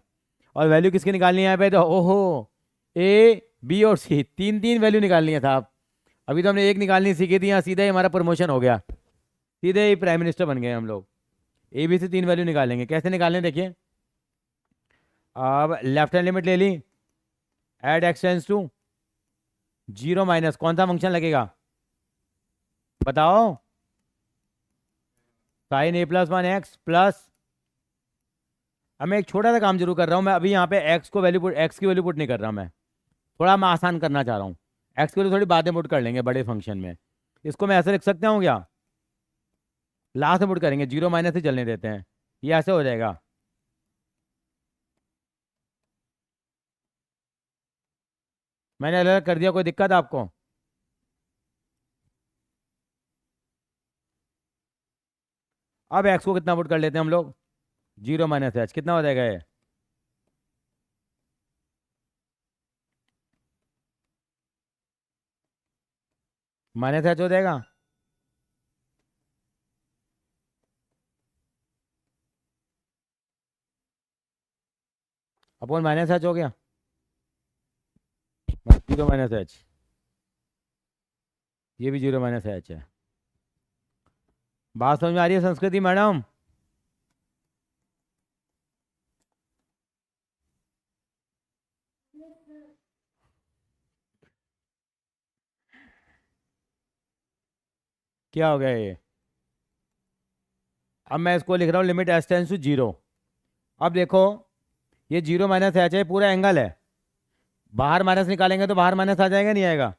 और वैल्यू किसकी निकालनी है यहाँ पे? तो ओहो, ए बी और सी, तीन तीन वैल्यू निकालनी है साहब। अभी तो हमने एक निकालनी सीखी थी, यहाँ सीधा ही हमारा प्रमोशन हो गया, सीधे ही प्राइम मिनिस्टर बन गए हम लोग। ए बी से तीन वैल्यू निकालेंगे, कैसे निकालें देखिए। अब लेफ्ट हैंड लिमिट ले ली, at x tends to zero minus कौन सा फंक्शन लगेगा बताओ? साइन a+1 एक्स प्लस, अब मैं एक छोटा सा काम जरूर कर रहा हूँ, मैं अभी यहाँ पे एक्स को वैल्यू पुट, एक्स की वैल्यू पुट नहीं कर रहा मैं, थोड़ा मैं आसान करना चाह रहा हूँ। एक्स की वैल्यू थोड़ी बाद में पुट कर लेंगे बड़े फंक्शन में। इसको मैं ऐसे लिख सकता हूँ क्या? लास्ट में पुट करेंगे, जीरो माइनस ही चलने देते हैं, ये ऐसे हो जाएगा। मैंने अलग अलग कर दिया, कोई दिक्कत है आपको? अब एक्स को कितना पुट कर लेते हैं हम लोग, जीरो माइनस एच, कितना हो जाएगा ये? माइनस एच हो जाएगा। अपॉन माइनस एच हो गया, जीरो माइनस एच, ये भी जीरो माइनस एच है। बात समझ में आ रही है संस्कृति मैडम? क्या हो गया ये? अब मैं इसको लिख रहा हूँ limit s tends to zero. अब देखो, ये जीरो माइनस एच है, पूरा एंगल है, बाहर माइनस निकालेंगे तो बाहर माइनस आ जाएगा नहीं आएगा?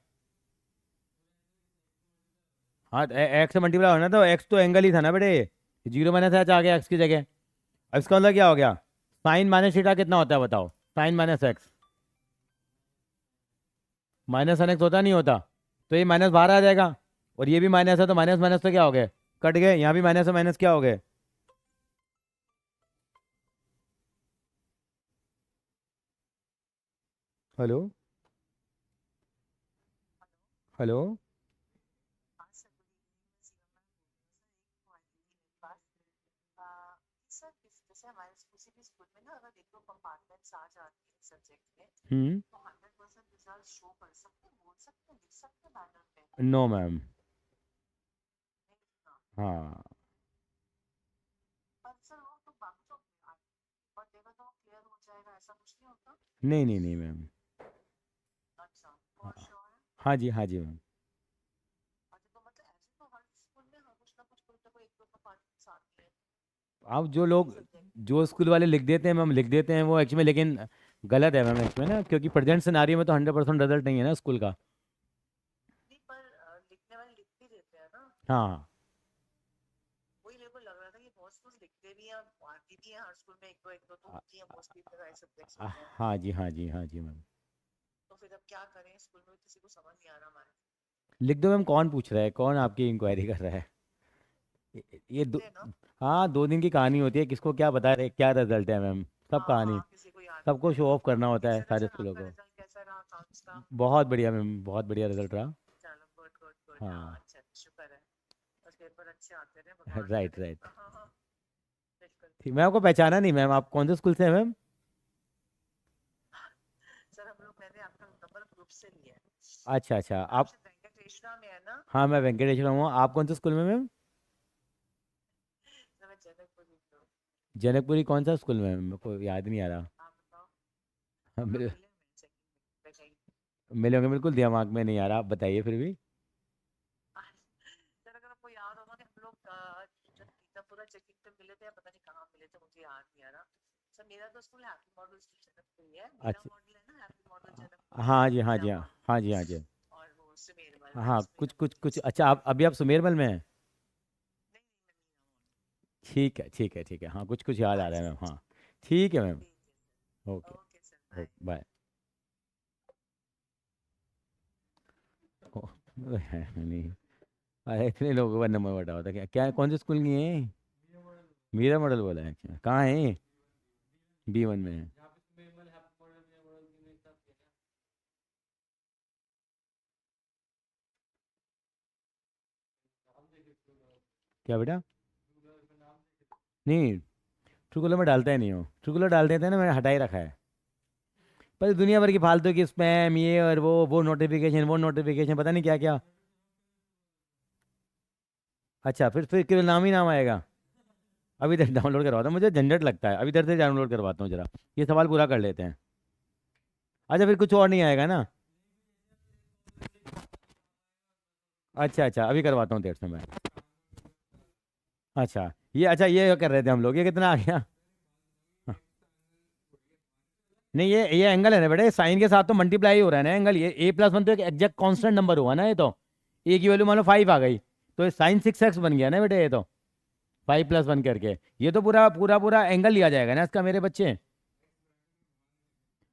हाँ, एक्स से मल्टीप्लाई होना, तो एक्स तो एंगल ही था ना बेटे, जीरो माइनस एच आ गया एक्स की जगह। अब इसका मतलब क्या हो गया? साइन माइनस थीटा कितना होता है बताओ? Sine minus x, minus n x होता नहीं होता? तो ये माइनस बाहर आ जाएगा, और ये भी माइनस है, तो माइनस माइनस तो क्या हो गए, कट गए, यहाँ भी माइनस है, माइनस क्या हो गए? Hello, hello. हाँ सर, गुड इवनिंग। मैं सीमा मैम बोल रही हूँ सर। एक क्वारी थी मेरे पास। सर जैसे हमारे किसी भी स्कूल में ना, अगर एक दो कंपार्टमेंट्स आ जाती है सब्जेक्ट में, हम्म। तो 100% रिजल्ट शो कर सकते हैं, बोल सकते हैं, लिख सकते हैं बैनर पे? No ma'am. नहीं लिखना? हाँ। पर सर वो तो बाकी तो और देगा तो क्लियर हो जाएगा, ऐसा कुछ नहीं होता? नहीं नहीं नहीं मैम। अच्छा, हाँ। और श्योर है? हाँ जी, हाँ जी मैम। अच्छा, तो मतलब ऐसे तो हर स्कूल में हर कुछ ना कुछ कोई ना कोई एक दो कंपार्टमेंट्स आती है अब जो किसी भी लोग, सब्जेक्ट। जो स्कूल वाले लिख देते हैं मैम, लिख देते हैं वो एक्चुअली, लेकिन गलत है मैम इसमें ना, क्योंकि प्रेजेंट सिनारियो में तो 100% रिजल्ट नहीं है ना स्कूल का। नहीं, पर लिखने वाले लिख भी देते हैं ना। हाँ। वही मेरे को लग रहा था कि बहुत स्कूल लिखते भी हैं, आती भी हैं हर स्कूल में एक दो तो होती है, मोस्टली प्राइवेट सब्जेक्ट्स होते हैं। हाँ जी, हाँ जी, हाँ जी मैम। तो फिर अब क्या करें, स्कूल में भी किसी को समझ नहीं आ रहा हमारे। लिख दो मैम, कौन पूछ रहा है, कौन आपकी इंक्वायरी कर रहा है? ये दो, देखते हैं ना। हाँ 2 दिन की कहानी होती है, किसको क्या बता रहे क्या रिजल्ट है मैम, सब हाँ कहानी, हाँ, किसी को याद नहीं सबको शो रहता। ऑफ करना होता है कैसे रहा सारे सर स्कूलों आपका को। रिजल्ट, कैसा रहा अकाउंट्स का? बहुत बढ़िया मैम, बहुत बढ़िया रिजल्ट रहा। चलो गुड गुड गुड, हाँ हाँ। अच्छा, शुक्र है। बस पेपर अच्छे आते रहे, भगवान राइट करे। राइट। हाँ हाँ, बिल्कुल। ठीक, मैं आपको पहचाना नहीं मैम, आप कौन से स्कूल से हैं मैम? सर हम लोग, मैंने आपका नंबर ग्रुप से लिया है। अच्छा अच्छा, आप आप, शायद वेंकटेश्वरा में है ना? हाँ मैं वेंकटेश्वर हूँ, आप कौन से स्कूल में मैम? सर मैं जनकपुर में हूँ। जनकपुरी कौन सा स्कूल में है? मेरे को याद नहीं आ रहा। आप बताओ। हाँ, हम लोग मिले हैं चेकिंग में कहीं। मिले होंगे, बिल्कुल दिमाग में नहीं आ रहा, आप बताइए फिर भी। सर अगर आपको याद होगा कि हम लोग जब पीतापुरा चेकिंग पे मिले थे, या पता नहीं कहाँ मिले थे, मुझे याद नहीं आ रहा। सर मेरा तो school happy model school Janakpuri है, मेरा अच्छा, मॉडल है ना हैप्पी मॉडल जनकपुरी, हाँ जी, हाँ मेरा जी, हाँ मॉडल। हाँ जी, हाँ जी। और वो सुमेरमल, मैं हाँ उसमें कुछ जाती कुछ थी कुछ, अच्छा स्कूल। आप अभी आप सुमेरमल में हैं? नहीं नहीं, मैं मीना मॉडल। ठीक है ठीक है ठीक है, हाँ कुछ कुछ याद आ हाँ रहा है जी मैम, हाँ जी। हाँ। ठीक है मैम। ठीक है sir, okay. Okay sir, bye. Okay bye. नहीं, अरे इतने लोगों का नंबर बता होता क्या, क्या कौन से स्कूल की है? मीरा मॉडल बोला है, अच्छा कहाँ है? B1 में है। क्या बेटा? नहीं, ट्रूकलर में डालता ही नहीं हो, ट्रूकलर डाल देते हैं ना, मैंने हटा ही रखा है। पर दुनिया भर की फालतू की स्पैम, ये और वो नोटिफिकेशन, वो नोटिफिकेशन, पता नहीं क्या क्या। अच्छा, फिर केवल नाम ही नाम आएगा। अभी इधर डाउनलोड करवाता हूँ, मुझे झंझट लगता है, अभी इधर से डाउनलोड करवाता हूँ जरा, ये सवाल पूरा कर लेते हैं। अच्छा, फिर कुछ और नहीं आएगा ना? अच्छा अच्छा, अभी करवाता हूँ देर से मैं। अच्छा, ये अच्छा ये कर रहे थे हम लोग, ये कितना आ गया? नहीं, ये एंगल है ना बेटे, साइन के साथ तो मल्टीप्लाई हो रहा है ना एंगल, ये A+1 तो एक एग्जैक्ट कांस्टेंट नंबर हुआ ना, ये तो ए की वैल्यू मान लो 5 आ गई, तो साइन 6x बन गया ना बेटे, ये तो 5+1 करके, ये तो पूरा पूरा पूरा एंगल लिया जाएगा ना इसका मेरे बच्चे।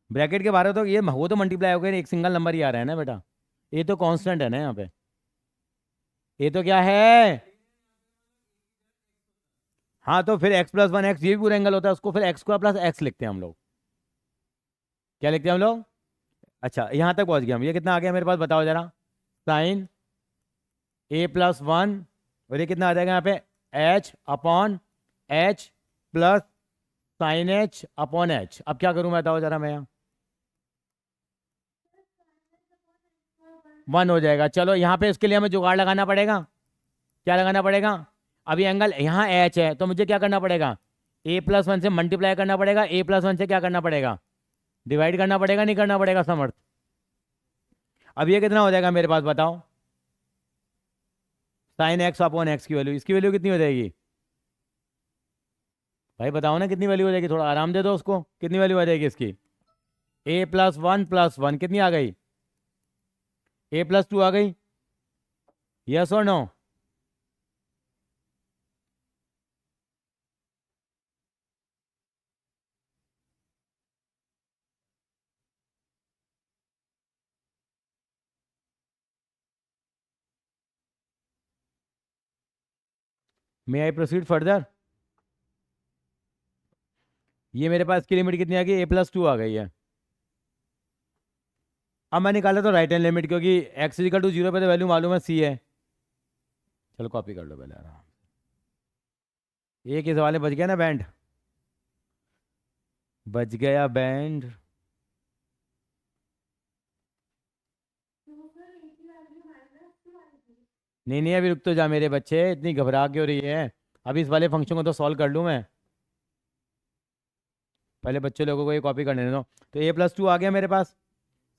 ब्रैकेट के बाहर तो ये वो तो मल्टीप्लाई हो गया, एक सिंगल नंबर ही आ रहा है ना बेटा, ये तो कांस्टेंट है ना यहाँ पे, ये तो क्या है? हाँ तो फिर x+1x, ये भी पूरा एंगल होता है, उसको फिर x² + x लिखते हैं हम लोग। क्या लिखते हैं हम लोग? अच्छा, यहाँ तक पहुँच गए हम, ये कितना आ गया मेरे पास बताओ जरा? साइन A+1, और ये कितना आ जाएगा यहाँ पे? H/H plus sign H/H। अब क्या करूँ बताओ जरा मैं यहाँ? 1 हो जाएगा, चलो यहाँ पे इसके लिए हमें जुगाड़ लगाना पड़ेगा। क्या लगाना पड़ेगा? अभी एंगल यहाँ H है, तो मुझे क्या करना पड़ेगा? A+1 से मल्टीप्लाई करना पड़ेगा, A+1 से क्या करना पड़ेगा? डिवाइड करना पड़ेगा, नहीं करना पड़ेगा समर्थ? अब ये कितना हो जाएगा मेरे पास बताओ? साइन X/X की वैल्यू, इसकी वैल्यू कितनी हो जाएगी? भाई बताओ ना कितनी वैल्यू हो जाएगी, थोड़ा आराम दे दो उसको, कितनी वैल्यू आ जाएगी इसकी? A+1 + 1 कितनी आ गई? A+2 आ गई, यस और no? May I proceed further? ये मेरे पास की लिमिट कितनी आ गई? A+2 आ गई है। अब मैं निकाला तो राइट हैंड लिमिट, क्योंकि x = 0 पे तो वैल्यू मालूम है C है। चलो कॉपी कर लो पहले आराम। एक इस वाले बच गया ना बैंड, बच गया बैंड। नहीं नहीं, अभी रुक तो जा मेरे बच्चे, इतनी घबरा क्यों रही है? अभी इस वाले फंक्शन को तो सॉल्व कर लूँ मैं, पहले बच्चे लोगों को ये कॉपी करने दो। तो A+2 आ गया मेरे पास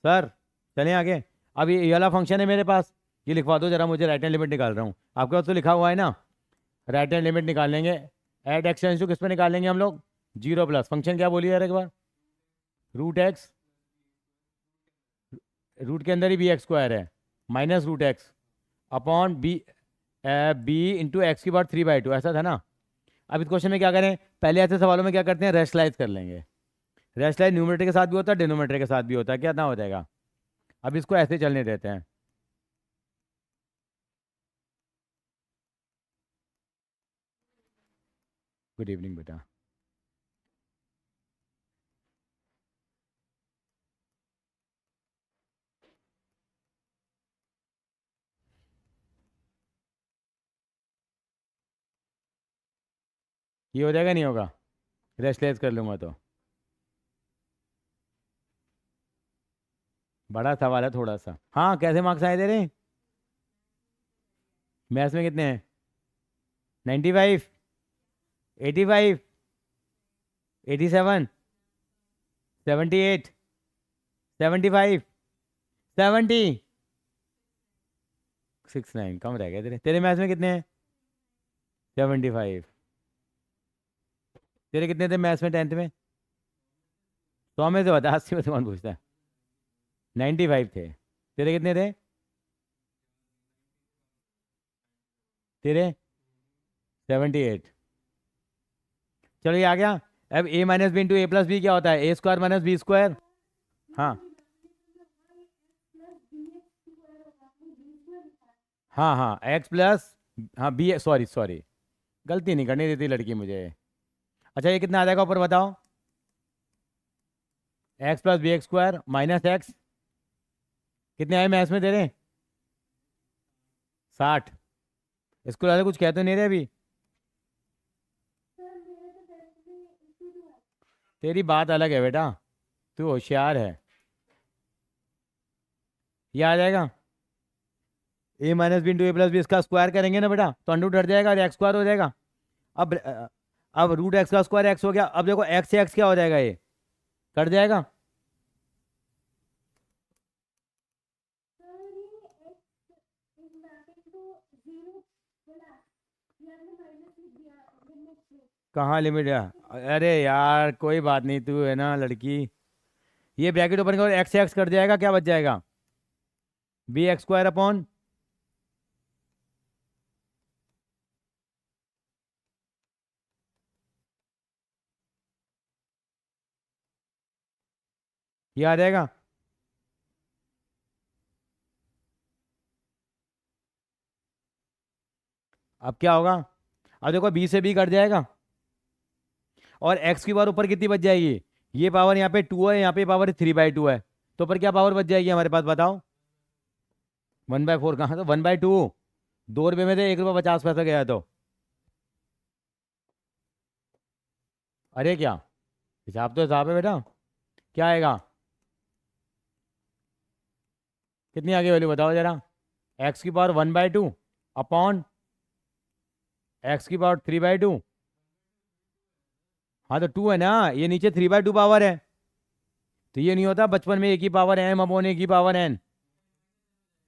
सर, चलें आगे। अब ये वाला फंक्शन है मेरे पास, ये लिखवा दो जरा मुझे, राइट हैंड लिमिट निकाल रहा हूँ, आपके पास तो लिखा हुआ है ना? राइट हैंड लिमिट निकालेंगे, एट एक्स टेंस टू किस पे निकालेंगे हम लोग? 0+, फंक्शन क्या बोलिए यार एक बार? √x, रूट के अंदर ही B(x²) है, -√x अपॉन B(x³)² ऐसा था ना? अब इस क्वेश्चन में क्या करें, पहले ऐसे सवालों में क्या करते हैं, रेशलाइज कर लेंगे। रेशलाइज न्यूमरेटर के साथ भी होता है, डिनोमिनेटर के साथ भी होता है, क्या ना हो जाएगा? अब इसको ऐसे चलने देते हैं। गुड इवनिंग बेटा। ये हो जाएगा नहीं होगा? रेस्टलेस कर लूँगा तो। बड़ा सवाल है थोड़ा सा। हाँ, कैसे मार्क्स आए तेरे? मैथ्स में कितने हैं? 95? 85? 87? 78? 75? 70? 69? कम रह गया तेरे। तेरे मैथ्स में कितने हैं? 75? तेरे कितने थे मैथ्स में 10th में? 100 में से बता, 80 में से कौन पूछता है? 95 थे। तेरे कितने थे? तेरे 78। चलो ये आ गया। अब a minus b into a plus b क्या होता है? A square minus b square. हाँ हाँ हाँ, एक्स प्लस, हाँ बी, सॉरी सॉरी, गलती नहीं करनी देती लड़की मुझे। अच्छा ये कितना आ जाएगा ऊपर बताओ? X plus b x square minus x. कितने आए मैथ्स में तेरे? 60। इसको ज़्यादा कुछ कहते नहीं रहे अभी। तेरी बात अलग है बेटा, तू होशियार है। ये आ जाएगा। ए minus b into a plus B, इसका स्क्वायर करेंगे ना बेटा तो अंडर हट जाएगा और एक्स स्क्वायर हो जाएगा। अब अब रूट एक्स का स्क्वायर एक्स हो गया। अब देखो एक्स से एक्स क्या हो जाएगा? ये कट जाएगा। कहाँ लिमिट है? अरे यार कोई बात नहीं, तू है ना लड़की। ये ब्रैकेट ओपन करो, एक्स से एक्स कट जाएगा, क्या बच जाएगा? बी एक्स स्क्वायर अपॉन, ये आ जाएगा। अब क्या होगा? अब देखो बी से बी कट जाएगा और एक्स की पावर ऊपर कितनी बच जाएगी? ये पावर यहाँ पे 2 है, यहाँ पे पावर 3/2 है, तो ऊपर क्या पावर बच जाएगी हमारे पास बताओ? 1/4 कहाँ? तो 1/2। 2 रुपये में थे, 1 रुपया 50 पैसा गया तो। अरे क्या हिसाब तो हिसाब है बेटा। क्या आएगा? कितनी आगे वैल्यू बताओ जरा? एक्स की पावर 1/2 अपॉन एक्स की पावर 3/2। हाँ तो 2 है ना, ये नीचे 3/2 पावर है, तो ये नहीं होता बचपन में एक ही पावर एम अपॉन एक ही power n,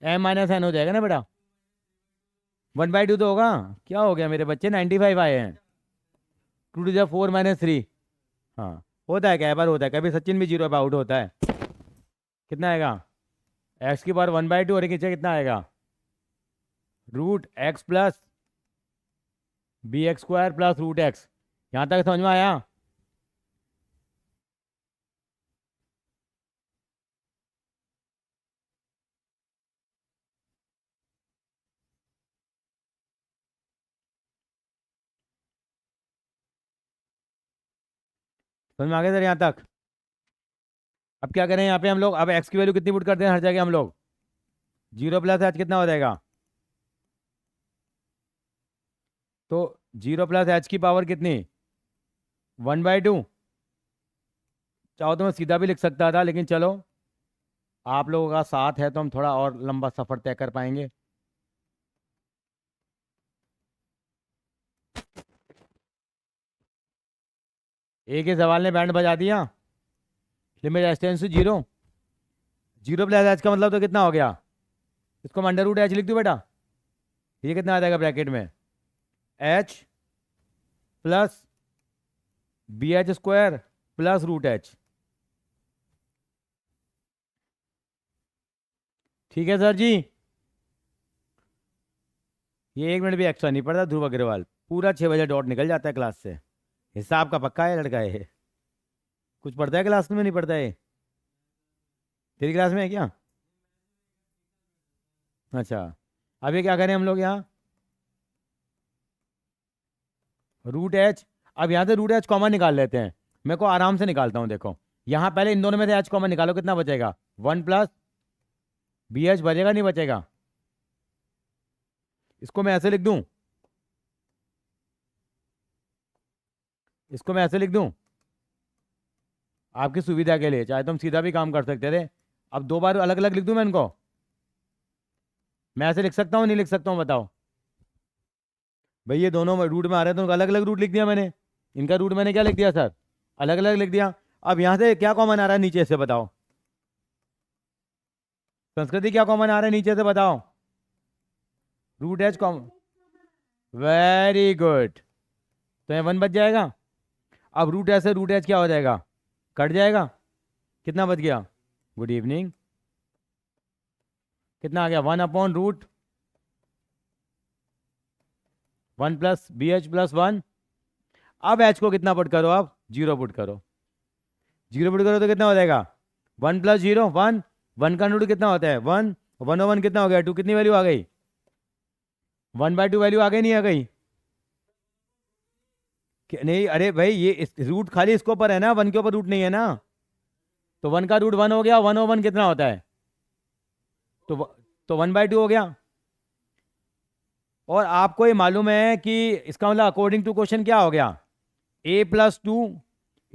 m minus n हो जाएगा ना बेटा। 1/2 तो होगा। क्या हो गया मेरे बच्चे, 95 आए हैं। 2 to the 4 - 3। हाँ, होता है, क्या बार होता है, कभी सचिन भी 0 पे आउट होता है। कितना आएगा? एक्स की पावर 1/2 और नीचे कितना आएगा? Root x plus b x square plus root x. यहाँ तक समझ में आया? समझ में आ गया सर यहाँ तक? अब क्या करें यहाँ पे हम लोग? अब एक्स की वैल्यू कितनी पुट करते हैं हर जगह हम लोग? 0 + h कितना हो जाएगा? तो 0 + h की पावर कितनी? 1/2। चाहो तो मैं सीधा भी लिख सकता था, लेकिन चलो आप लोगों का साथ है तो हम थोड़ा और लंबा सफर तय कर पाएंगे। एक ही सवाल ने बैंड बजा दिया। Limit h tends to 0। 0 + h का मतलब तो कितना हो गया? इसको मैं अंडर रूट h लिख दूं बेटा? ये कितना आ जाएगा ब्रैकेट में? h plus b h square plus root h. ठीक है सर जी। ये 1 मिनट भी एक्स्ट्रा नहीं पड़ता। ध्रुव अग्रवाल पूरा 6 बजे डॉट निकल जाता है क्लास से। हिसाब का पक्का है लड़का है। कुछ पढ़ता है क्लास में? नहीं पढ़ता है? तेरी क्लास में है क्या? अच्छा, अब ये क्या करें हम लोग यहाँ? Root h. अब यहाँ से रूट एच कॉमन निकाल लेते हैं। मेरे को आराम से निकालता हूँ, देखो यहाँ पहले इन दोनों में से एच कॉमन निकालो, कितना बचेगा? 1 प्लस बी एच बचेगा, नहीं बचेगा? इसको मैं ऐसे लिख दूं, इसको मैं ऐसे लिख दूं आपकी सुविधा के लिए, चाहे तो हम सीधा भी काम कर सकते थे। अब दो बार अलग अलग लिख दूं मैं इनको? मैं ऐसे लिख सकता हूँ, नहीं लिख सकता हूँ, बताओ भाई। ये दोनों रूट में आ रहे हैं तो उनका अलग अलग रूट लिख दिया मैंने। इनका रूट मैंने क्या लिख दिया सर? अलग अलग लिख दिया। अब यहाँ से क्या कॉमन आ रहा है नीचे से, बताओ? संस्कृति क्या कॉमन आ रहा है नीचे से, बताओ? Root h common, very good. तो यहाँ 1 बच जाएगा। अब रूट एच से रूट एच क्या हो जाएगा? कट जाएगा। कितना बच गया? Good evening. कितना आ गया? 1/√, 1 प्लस बी एच प्लस 1। अब एच को कितना पुट करो? अब 0 पुट करो। 0 पुट करो तो कितना हो जाएगा? 1 प्लस 0 1। 1 का रूट कितना होता है? 1। 1/1 कितना हो गया? 2। कितनी वैल्यू आ गई? 1/2 वैल्यू आ गई, नहीं आ गई? नहीं, अरे भाई ये रूट खाली इसके ऊपर है ना, 1 के ऊपर रूट नहीं है ना। तो 1 का रूट 1 हो गया। 1/1 कितना होता है? तो 1/2 हो गया। और आपको ये मालूम है कि इसका मतलब अकॉर्डिंग टू क्वेश्चन क्या हो गया? a+2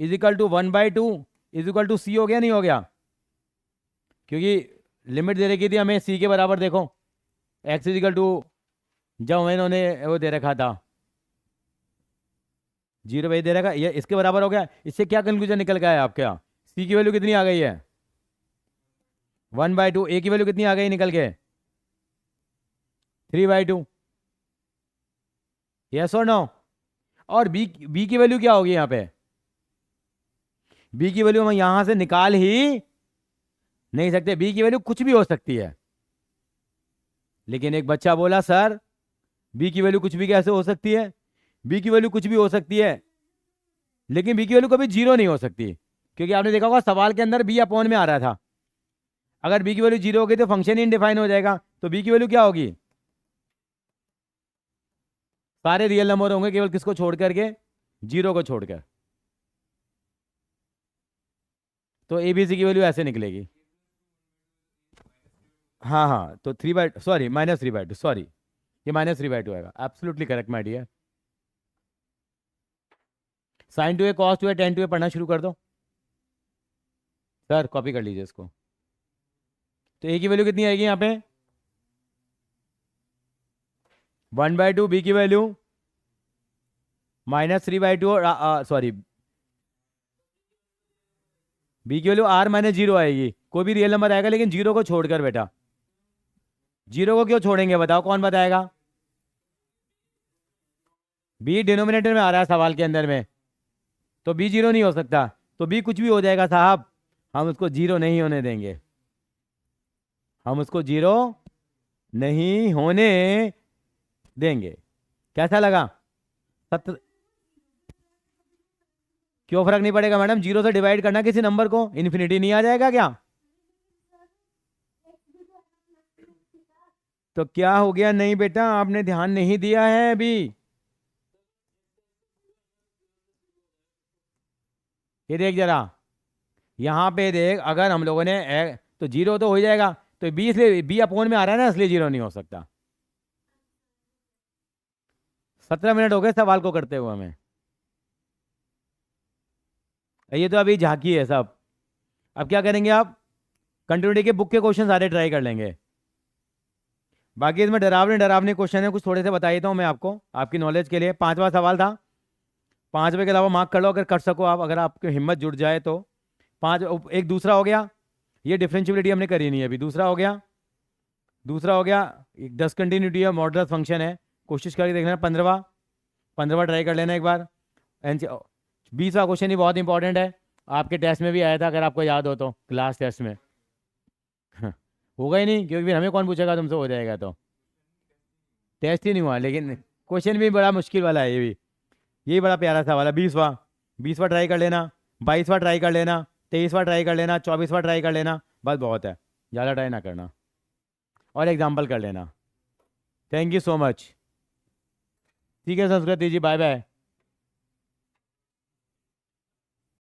= 1/2 = c हो गया, नहीं हो गया? क्योंकि लिमिट दे रखी थी हमें c के बराबर, देखो x = जब हमें इन्होंने वो दे रखा था 0 भाई दे रखा, ये इसके बराबर हो गया। इससे क्या कंक्लूजन निकल गया है आपके यहाँ? c की वैल्यू कितनी आ गई है? 1/2। a की वैल्यू कितनी आ गई निकल के? 3/2। यस और नो? और b की वैल्यू क्या होगी यहाँ पे? b की वैल्यू हम यहां से निकाल ही नहीं सकते। b की वैल्यू कुछ भी हो सकती है। लेकिन एक बच्चा बोला सर b की वैल्यू कुछ भी कैसे हो सकती है? b की वैल्यू कुछ भी हो सकती है, लेकिन b की वैल्यू कभी 0 नहीं हो सकती। क्योंकि आपने देखा होगा सवाल के अंदर b अपॉन में आ रहा था। अगर b की वैल्यू 0 होगी तो फंक्शन ही इनडिफाइन हो जाएगा। तो b की वैल्यू क्या होगी? सारे रियल नंबर होंगे, केवल किसको छोड़ करके? 0 को छोड़कर। तो ABC की वैल्यू ऐसे निकलेगी। हाँ हाँ, तो 3/, सॉरी -3/2, सॉरी ये -3/2 आएगा। Absolutely correct my dear. sin 2a cos 2a tan 2a पढ़ना शुरू कर दो सर, कॉपी कर लीजिए इसको। तो a की वैल्यू कितनी आएगी यहाँ पे? 1/2। b की वैल्यू -3/2, और सॉरी b की वैल्यू r-0 आएगी। कोई भी रियल नंबर आएगा लेकिन 0 को छोड़कर बेटा। 0 को क्यों छोड़ेंगे बताओ, कौन बताएगा? b डिनोमिनेटर में आ रहा है सवाल के अंदर में, तो b 0 नहीं हो सकता। तो b कुछ भी हो जाएगा साहब, हम उसको 0 नहीं होने देंगे। हम उसको 0 नहीं होने देंगे। कैसा लगा? 17। क्यों फर्क नहीं पड़ेगा मैडम? 0 से डिवाइड करना किसी नंबर को, इन्फिनिटी नहीं आ जाएगा क्या? तो क्या हो गया? नहीं बेटा, आपने ध्यान नहीं दिया है अभी। ये देख जरा, यहां पे देख, अगर हम लोगों ने तो 0 तो हो ही जाएगा। तो बी इसलिए बी अपॉन में आ रहा है ना, इसलिए 0 नहीं हो सकता। 17 मिनट हो गए सवाल को करते हुए हमें। ये तो अभी झांकी है सब। अब क्या करेंगे आप? कंटिन्यूटी के बुक के क्वेश्चन सारे ट्राई कर लेंगे। बाकी इसमें डरावने डरावने क्वेश्चन है, कुछ थोड़े से बता देता हूँ मैं आपको, आपकी नॉलेज के लिए। 5वां सवाल था, 5वें के अलावा मार्क कर लो अगर कर सको आप, अगर आपकी हिम्मत जुट जाए तो। 5, एक दूसरा हो गया, ये डिफरेंशियबिलिटी हमने करी नहीं है अभी। दूसरा हो गया, दूसरा हो गया एक डिसकंटिन्यूटी है, मॉडुलस फंक्शन है, कोशिश करके देखना। 15वां ट्राई कर लेना एक बार। 20वां क्वेश्चन ही बहुत इंपॉर्टेंट है, आपके टेस्ट में भी आया था, अगर आपको याद हो तो, क्लास टेस्ट में। होगा ही नहीं, क्योंकि फिर हमें कौन पूछेगा तुमसे हो जाएगा तो। टेस्ट ही नहीं हुआ, लेकिन क्वेश्चन भी बड़ा मुश्किल वाला है ये भी। यही बड़ा प्यारा सवाल है। 20वां ट्राई कर लेना, 22वां ट्राई कर लेना, 23वां ट्राई कर लेना, 24वां ट्राई कर लेना, बस बहुत है, ज़्यादा ट्राई ना करना। और एग्जाम्पल कर लेना। Thank you so much. ठीक है संस्कृति जी, बाय बाय।